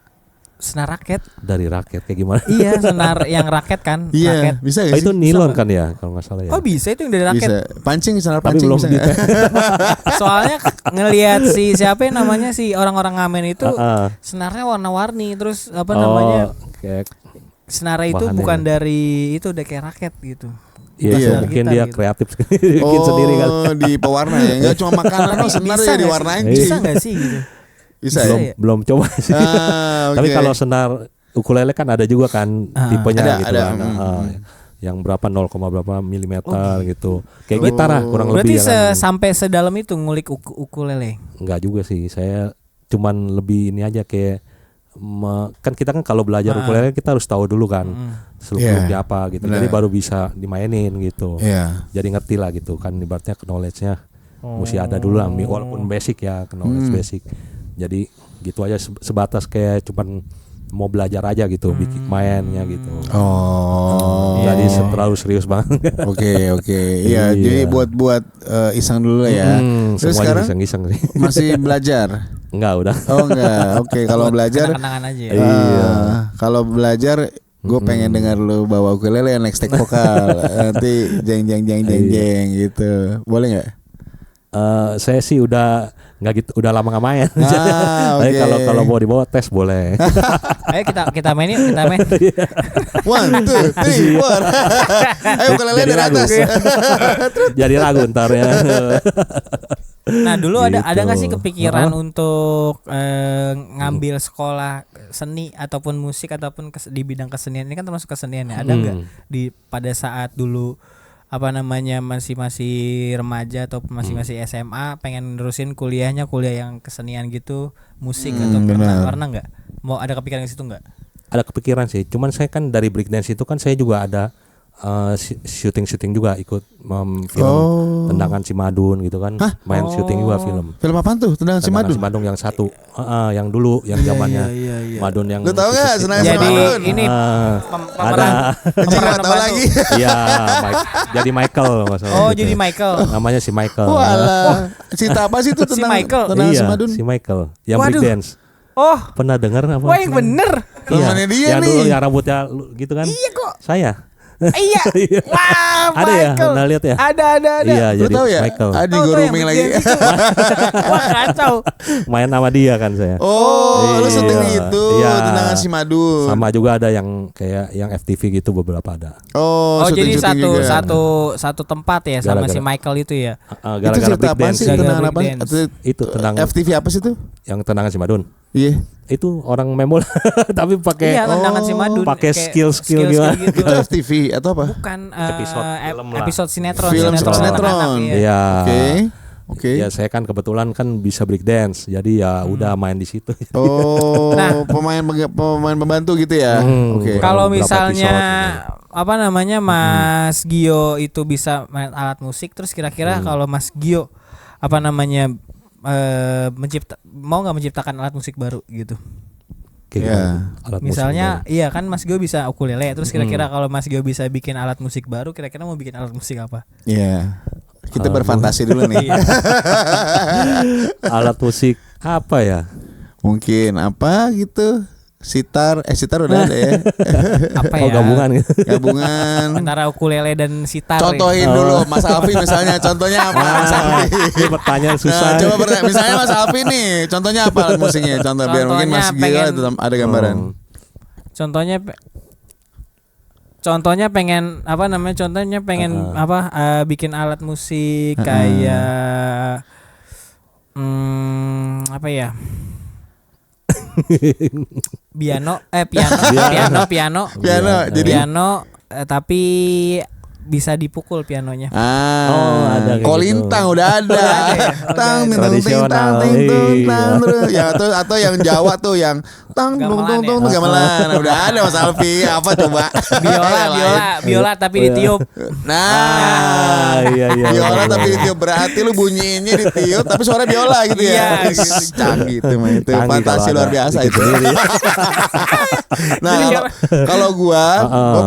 A: Senar raket.
B: dari raket kayak gimana?
A: Iya, senar yang raket kan.
C: Iya,
A: Raket.
C: bisa
B: Oh,
C: gak
B: itu
C: sih?
B: nilon kan ya kalau nggak salah ya.
A: Oh bisa itu yang dari raket.
C: Bisa. Pancing, senar
B: Tapi
C: pancing
B: belum
C: bisa
B: di
C: nggak?
A: Soalnya ngelihat siapa yang namanya orang-orang ngamen itu
B: Ah, ah.
A: senarnya warna-warni terus apa namanya?
B: kayak
A: Senarnya itu
B: bahannya.
A: bukan dari itu udah kayak raket gitu.
B: Iya,
C: Iya.
B: mungkin
A: Gitar
B: dia
A: gitu.
B: kreatif bikin sendiri kan.
C: Oh, di pewarna ya. Enggak cuma makanan,
A: Tapi
C: senar
A: bisa
C: ya
A: nggak
C: diwarnain.
A: sih? Bisa nggak sih gitu?
C: Bisa
B: belum
C: ya?
A: ya?
B: belum coba sih. Tapi
C: Oke.
B: kalau senar ukulele kan ada juga kan tipenya
C: Ada,
B: gitu
C: ada.
B: kan. Yang berapa 0, berapa milimeter gitu. Kayak
C: Oh.
B: gitar lah kurang
A: Berarti
B: lebih ya kan.
A: sampai sedalam itu ngulik ukulele.
B: Enggak juga sih. Saya cuman lebih ini aja kayak kan kita kan kalau belajar ukulele kita harus tahu dulu kan seluk-beluknya apa gitu.
C: benar.
B: Jadi baru bisa dimainin gitu.
C: Iya.
B: Jadi ngerti lah gitu kan ibaratnya knowledge-nya mesti ada dulu lah walaupun basic ya knowledge basic. Jadi gitu aja sebatas kayak cuman mau belajar aja gitu bikin mainnya gitu.
C: Oh.
B: Jadi terlalu serius banget.
C: Oke. Iya,
B: Iya.
C: jadi buat iseng dulu lah ya. Terus
B: Semuanya
C: sekarang
B: iseng-iseng sih.
C: masih belajar?
B: Enggak udah.
C: Oh enggak. Oke, kalau belajar
A: Kenang-kenangan aja ya.
B: Iya.
C: kalau belajar gue pengen dengar lu bawa ukulele yang next take vokal. Nanti jeng gitu. Boleh nggak?
B: Saya sih udah nggak gitu, udah lama nggak main. Tapi
C: oke.
B: kalau mau dibawa tes boleh.
A: Ayo kita main yuk, kita main.
C: 1, 2, 3, 4. Ayo ukulele
B: Jadi
C: dari
B: ragu.
C: atas.
B: Jadi ragu ntar ya.
A: Nah dulu ada
B: Gitu.
A: nggak sih kepikiran untuk ngambil sekolah seni ataupun musik ataupun di bidang kesenian ini kan termasuk kesenian ya, ada nggak di pada saat dulu apa namanya masih remaja atau masih SMA pengen nerusin kuliah yang kesenian gitu, musik atau
C: benar.
A: warna nggak, mau ada kepikiran ke situ nggak?
B: Ada kepikiran sih. Cuman saya kan dari breakdance itu kan saya juga ada syuting juga ikut film Tendangan Cimadun gitu kan. Main syuting juga film.
C: Film apaan tuh? Tendangan
B: Tendangan
C: Cimadun.
B: Cimadun yang satu, yang dulu yang zamannya Madun yang.
C: Lu tahu nggak Tendangan
A: Jadi
C: Cimadun?
A: ini
B: ada.
C: Anjing nggak tahu lagi.
B: Iya, jadi Michael masalah.
A: Oh,
B: gitu.
A: jadi Michael.
B: Namanya si Michael.
C: Walah. Cerita apa sih itu
A: Si
C: tentang
A: Michael.
C: Tendangan
B: Iya,
C: Cimadun?
B: si Michael yang
A: Waduh.
B: breakdance.
A: Oh,
B: Pernah dengar apa?
A: wah yang bener.
C: Temannya dia
B: yang
C: nih.
B: dulu yang rambutnya gitu kan?
A: Iya kok.
B: Saya.
A: Iya. Wah,
B: Ada ya?
A: Michael.
B: Pernah lihat ya?
A: Ada.
B: Iya,
C: Lu
B: jadi
C: tahu ya?
B: Michael.
C: Adi
A: Tahu
C: gue
A: tuh yang
C: rooming lagi.
A: breakdance itu. Wah, kacau.
B: Main sama dia kan saya.
C: Oh, lu
B: Iya.
C: syuting itu
B: Iya.
C: Tendangan Cimadun.
B: Sama juga ada yang kayak yang FTV gitu beberapa ada.
A: Oh, jadi
C: syuting-syuting juga.
A: satu tempat ya sama
B: Gara-gara.
A: si Michael itu ya.
C: Itu
B: Gara-gara
C: cerita apa
B: breakdance.
C: sih?
A: Gara-gara
C: Tendangan apa?
A: breakdance.
B: Itu tenang
C: FTV apa sih tuh?
B: yang Tendangan Cimadun.
C: Iya.
B: Itu orang memol tapi pakai
A: Iya, tendangan si Madun.
B: pakai
A: Kayak
B: skill-skill gimana.
A: gitu.
C: Itu FTV atau apa?
A: Bukan
B: Episode film lah.
A: episode sinetron.
C: Film sinetron.
A: anak-anak, iya.
B: Iya.
C: Oke.
B: Ya saya kan kebetulan kan bisa breakdance. Jadi ya udah main di situ.
C: Oh,
A: Nah.
C: pemain pembantu gitu ya. Oke.
A: Kalau
B: Beberapa
A: misalnya
B: episode
A: apa namanya Mas Gio itu bisa main alat musik, terus kira-kira kalau Mas Gio apa namanya mau nggak menciptakan alat musik baru gitu?
B: Kayak
C: Iya.
B: alat musik
A: Misalnya
B: baru.
A: iya kan Mas Gio bisa ukulele, terus kira-kira kalau Mas Gio bisa bikin alat musik baru, kira-kira mau bikin alat musik apa?
C: Iya. Kita berfantasi dulu nih.
B: alat musik apa ya?
C: Mungkin apa gitu? Sitar udah ada ya.
A: Apa
B: Oh
A: ya?
B: gabungan gitu.
C: Gabungan.
A: Antara ukulele dan sitar.
C: Contohin dulu Mas Alfi misalnya. Contohnya apa Mas Alfi?
B: Ini pertanyaan susah.
C: Coba bertanya. Misalnya Mas Alfi nih. Contohnya apa alat musiknya? Contoh biar mungkin Mas
A: Contohnya
C: Gio ada gambaran.
A: Contohnya pengen apa namanya? Contohnya pengen bikin alat musik kayak apa ya? Piano.
C: Piano. Jadi
A: Piano tapi bisa dipukul pianonya.
B: ada kayak
C: kolintang
B: gitu.
C: udah ada. Tang ting ting
B: Tradisional,
C: tang ting ting tang
B: iya.
C: terus. Ya atau yang Jawa tuh yang tang tung tung tung
A: Gamelan ya?
C: gamelan. Udah ada Mas Alfi. Apa coba?
A: Biola tapi ditiup.
C: Nah,
B: iya.
C: biola tapi ditiup berarti lu bunyiinnya ditiup tapi suara biola gitu ya.
A: Iya, gitu.
C: Canggih itu mah itu.
B: Canggih
C: Fantasi
B: kalau
C: luar
B: ada.
C: biasa
B: Bikin
C: itu.
B: sendiri.
C: Nah, kalau gua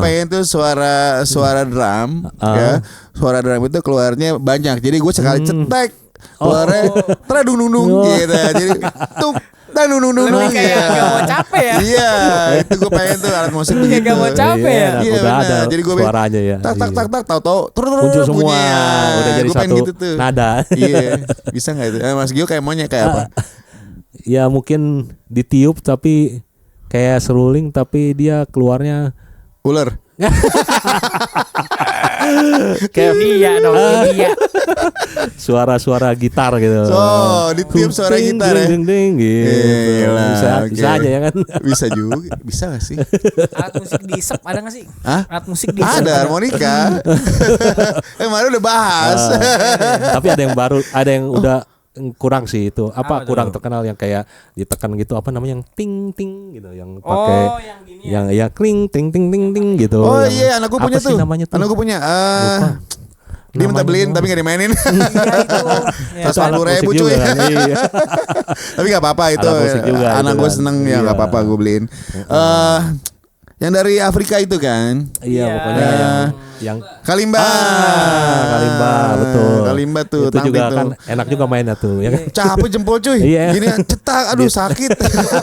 C: pengen tuh suara drum ya. Suara drum itu keluarnya banyak. Jadi gue sekali cetek keluarnya tradung dung dung gitu. Jadi tuk dan dung dung dung
A: Lebih kayak gak mau capek ya.
C: Iya, itu gue pengen tuh alat musik
A: Kayak
C: begitu.
A: gak mau capek ya.
C: Iya,
B: udah ada
C: benar. Jadi gue
B: suaranya ya.
C: tak tak tak tak tahu
B: Muncul semua. Udah jadi
C: Gue pengen
B: satu
C: gitu tuh.
B: nada.
C: Iya, bisa nggak itu? Mas Gio kayak maunya kayak apa?
B: Ya mungkin ditiup tapi kayak seruling tapi dia keluarnya
C: Ular.
A: Kayak iya dong, iya.
B: suara-suara gitar gitu.
C: So, ditiup suara
B: Ding,
C: gitar ya.
B: ding, ding, gitu.
C: Gila,
B: Bisa
C: oke.
B: aja ya kan.
C: Bisa juga, bisa gak sih?
A: Alat musik diisep ada gak sih?
C: Hah?
A: Alat musik diisep.
C: Ada harmonika. Kemarin udah bahas.
B: Tapi ada yang baru, ada yang udah kurang sih itu.
A: Apa
B: Kurang
A: tuh?
B: terkenal yang kayak ditekan gitu apa namanya yang ting ting gitu yang pakai
A: yang gini ya.
B: yang ya kling ting ting ting ting gitu.
C: Oh
B: Yang-
C: iya, anak gue
B: apa
C: punya
B: sih
C: tuh.
B: namanya tuh?
C: Anak gue punya.
B: Lupa.
C: Dia minta
B: Namanya
C: beliin
B: doang.
C: tapi gak dimainin.
A: Iya itu. Ya,
C: Satu
B: Alat
C: 40.000
B: musik
C: cuy.
B: juga kan, iya.
C: Tapi gak apa-apa itu.
B: Alat musik juga
C: Anak
B: itu
C: gue
B: kan.
C: seneng ya
B: Iya.
C: gak apa-apa gue beliin. Yang dari Afrika itu kan.
B: Iya,
A: Iya.
B: pokoknya yang
C: Kalimba.
B: kalimba betul.
C: Kalimba tuh.
B: Itu
C: tampil
B: juga
C: tuh.
B: kan enak juga mainnya tuh ya kan.
C: Capek jempol cuy.
B: Iya.
C: Gini cetak, aduh sakit.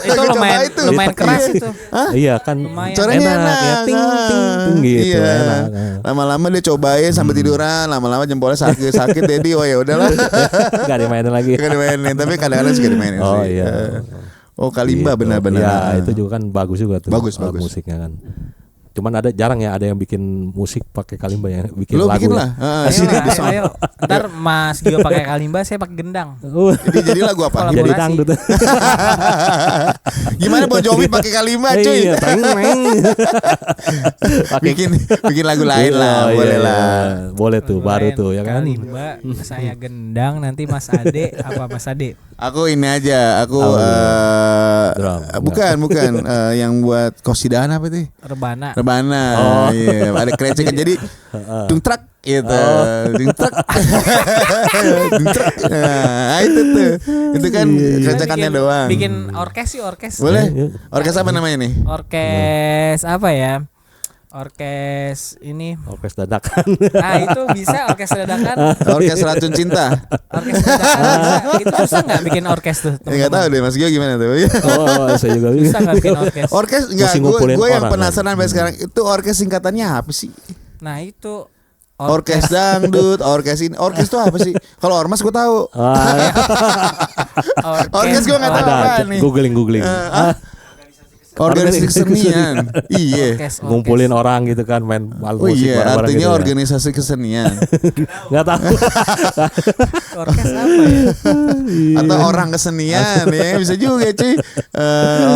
A: Itu lumayan
C: Coba
A: lumayan keras itu.
C: Hah?
B: Iya kan.
A: Lumayan.
C: Caranya enak,
B: ya ting ting ting gitu
C: Iya.
B: enak.
C: Lama-lama dia cobain sampai tiduran, lama-lama jempolnya sakit jadi oh ya udahlah.
B: Gak dimainin lagi.
C: Gak dimainin, tapi kadang-kadang suka dimainin
B: Oh
C: sih.
B: iya.
C: Oh Kalimba
B: Gitu.
C: benar-benar.
B: Ya itu juga kan bagus juga tuh.
C: Bagus,
B: alat
C: bagus.
B: musiknya kan. Cuman ada jarang ya ada yang bikin musik pakai kalimba ya, bikin
C: Lu
B: lagu.
C: bikin
B: ya.
C: lah.
A: Ayo,
C: Sini di
A: ayo. Ntar Mas Gio pakai kalimba, saya pakai gendang.
C: Jadi lagu apa?
A: Kolaborasi.
B: Jadi dangdut.
C: Gimana Bon Jovi pakai Kalimba cuy?
B: Iya, teng, teng. Pakai
C: bikin lagu lain lah,
B: Iya,
C: boleh
B: iya.
C: lah.
B: Boleh tuh, baru tuh ya kan.
A: Kalimba, saya gendang, nanti Mas Ade apa Mas Ade?
C: Aku ini aja, aku
B: Oh, drum.
C: bukan yang buat kosidahan apa sih?
A: Rebana.
C: rebana. Iya, ada krecekan jadi dungtrak gitu. Dungtrak. Dungtrak. Nah, itu tuh. Itu kan krecekannya doang.
A: Bikin orkes.
C: Boleh. Orkes apa namanya nih?
A: Orkes apa ya? Orkes ini.
B: Orkes dadakan.
A: Ah itu bisa orkes dadakan.
C: Orkes racun cinta.
A: Orkes dadakan bisa. Itu susah nggak bikin orkes tuh?
C: Enggak tahu deh Mas Gio gimana tuh.
B: Saya juga
A: Susah nggak bikin orkes?
C: Orkes enggak,
B: Mesti ngumpulin
C: gue yang
B: orang,
C: penasaran sampai sekarang itu orkes singkatannya apa sih?
A: Nah itu
C: Orkes dangdut, orkes ini, orkes itu apa sih? Kalau ormas gue tahu. Orkes gue nggak tahu
B: ada
C: apa nih.
B: googling.
C: Organisasi kesenian. Iya.
A: Orkes.
B: Ngumpulin orang gitu kan main alat
C: Oh
B: musik
C: iya,
B: bareng-bareng
C: artinya
B: gitu ya.
C: organisasi kesenian.
B: Nggak tahu.
A: Orkes apa ya?
C: Atau orang kesenian ya, bisa juga cuy.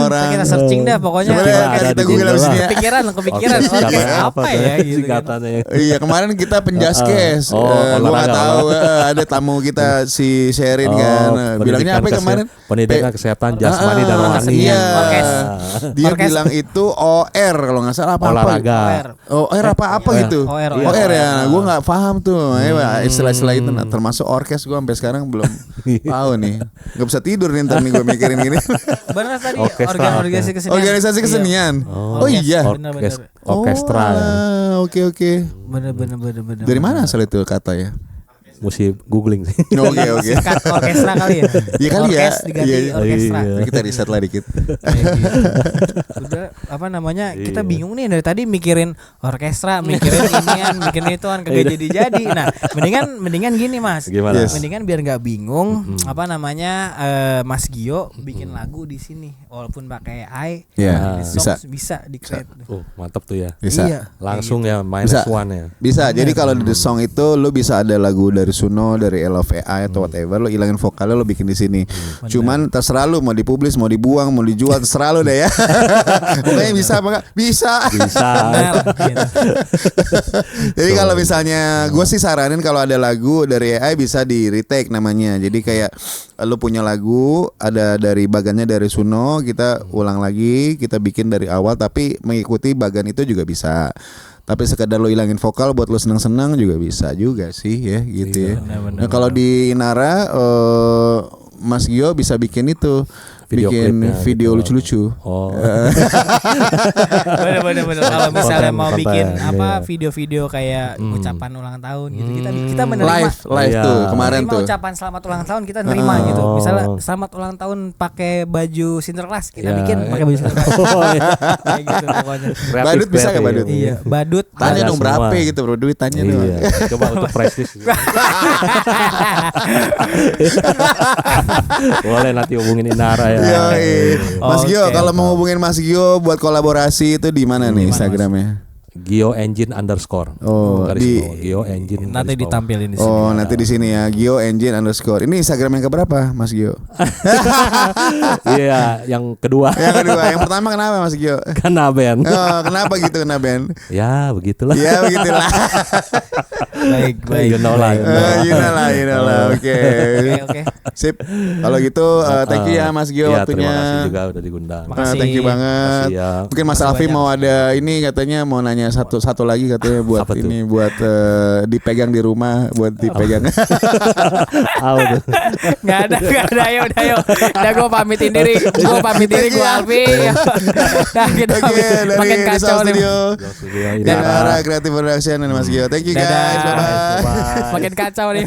C: Orang
A: Kita searching dah pokoknya.
C: Coba deh,
A: Orkes.
C: kita Google abis ini ya.
A: Kepikiran
B: Orkes
A: orkes apa ya gitu.
B: singkatannya.
C: Iya kemarin kita penjaskes,
B: Oh,
C: gua nggak
B: olahraga,
C: tahu ada tamu kita si Sherin kan, bilangnya apa ya kemarin?
B: Pendidikan kesehatan jasmani dan rohani.
C: Iya.
A: Orkes.
C: Dia
A: Orkes.
C: bilang itu OR kalau nggak salah apa
B: Olahraga.
C: OR apa gitu?
A: OR.
C: OR ya, gue nggak paham tuh istilah-istilah itu. Nah, termasuk orkes gue sampai sekarang belum tahu nih. Nggak bisa tidur nih ntar nih gue mikirin gini.
A: Benar tadi
B: Orkestra.
A: organisasi kesenian.
C: Organisasi kesenian.
A: Iya.
C: Oh iya.
B: Orkestra. Ya.
C: Oke.
A: Bener.
C: Dari mana asal itu kata ya?
B: Mesti googling sih.
C: Oke.
A: Singkat orkestra kali ya?
C: Iya kali ya.
A: Orkes diganti
C: Iya.
A: orkestra.
B: Iya.
C: Kita riset lah dikit.
A: Udah apa namanya? Kita
B: Iya.
A: bingung nih dari tadi mikirin orkestra, mikirin inian, mikirin ituan kagak jadi-jadi. Nah, mendingan gini Mas.
B: Gimana?
C: Yes.
A: Mendingan biar nggak bingung apa namanya Mas Gio bikin lagu di sini walaupun pakai AI.
C: Iya,
A: di
C: bisa.
A: songs bisa di create.
B: Mantap tuh ya.
C: Bisa.
A: Iya.
B: Langsung ya main
C: Bisa.
B: S1 ya.
C: Bisa. Jadi kalau di The Song itu lu bisa ada lagu dari Suno, dari I Love AI atau whatever, lu ilangin vokalnya lu bikin di sini. Cuman terserah lu mau dipublis, mau dibuang, mau dijual, terserah lu deh ya. Pokoknya bisa apa enggak? Bisa.
B: Bisa.
A: Benar, gitu.
C: Jadi kalau misalnya gue sih saranin kalau ada lagu dari AI bisa di retake namanya. Jadi kayak lu punya lagu ada dari bagannya dari Suno, kita ulang lagi, kita bikin dari awal tapi mengikuti bagan itu juga bisa. Tapi sekedar lo ilangin vokal buat lo senang-senang juga bisa juga sih ya gitu ya. Nah kalau di Inara Mas Gio bisa bikin itu,
B: Video
C: bikin
B: klipnya
C: video
B: gitu.
C: lucu-lucu.
B: Oh.
A: Bener. Kalau misalnya mau
B: Konten,
A: bikin
B: iya.
A: apa video-video kayak ucapan ulang tahun gitu, kita menerima.
C: Live
B: Iya.
C: tuh kemarin
A: Menerima
C: tuh.
A: ucapan selamat ulang tahun kita nerima gitu. Misalnya selamat ulang tahun pakai baju Sinterklas, kita
B: Iya.
A: bikin pakai baju Sinterklas. Kayak gitu pokoknya.
B: Kreatif,
C: Badut bisa nggak
B: kreatif.
C: badut?
A: Iya, badut.
C: Tanya
B: Ada
C: dong
B: semua.
C: berapa gitu bro, duit tanya dong.
B: Iya. Coba untuk prestis. Boleh nanti hubungin Inara ya.
C: Yoi. Mas Gio,
A: Oke.
C: kalau mau hubungin Mas Gio buat kolaborasi itu di mana nih Instagramnya?
B: Gio Engine underscore.
C: Oh,
B: Garis
C: di-
B: bawah. Gio Engine.
A: Nanti
B: garis bawah.
A: ditampilin di sini.
C: Oh nanti di sini ya Gio Engine underscore. Ini Instagram yang keberapa Mas Gio?
B: Iya, yang kedua
C: Yang kedua, yang pertama kenapa Mas Gio?
B: kan Aben.
C: Oh, kenapa gitu kena Ben?
B: Ya, begitulah.
C: Ya begitulah.
A: Baik.
B: You know lah.
C: You know lah. Oke.
A: Oke.
C: Sip. Kalau gitu thank you ya Mas Gio
B: Iya,
C: waktunya.
B: terima kasih juga udah diundang.
A: Makasih.
C: Thank you banget.
B: Makasih ya.
C: Mungkin Mas Alfi mau ada ini katanya mau nanya satu lagi katanya buat
B: Apa tuh?
C: ini buat dipegang di rumah buat dipegang.
B: Tahu tuh.
A: Nggak ada. Ayo. Udah gue pamitin diri. Gue Alfi. Nah, kita
C: Oke, dari
A: makin
C: The
A: kacau
C: Sound
A: nih.
C: Studio.
B: Ya,
C: Dan Ara Creative Production dan Mas Gio. Thank you guys.
A: Dadah.
C: Bye bye.
B: Bye.
A: Makin kacau nih.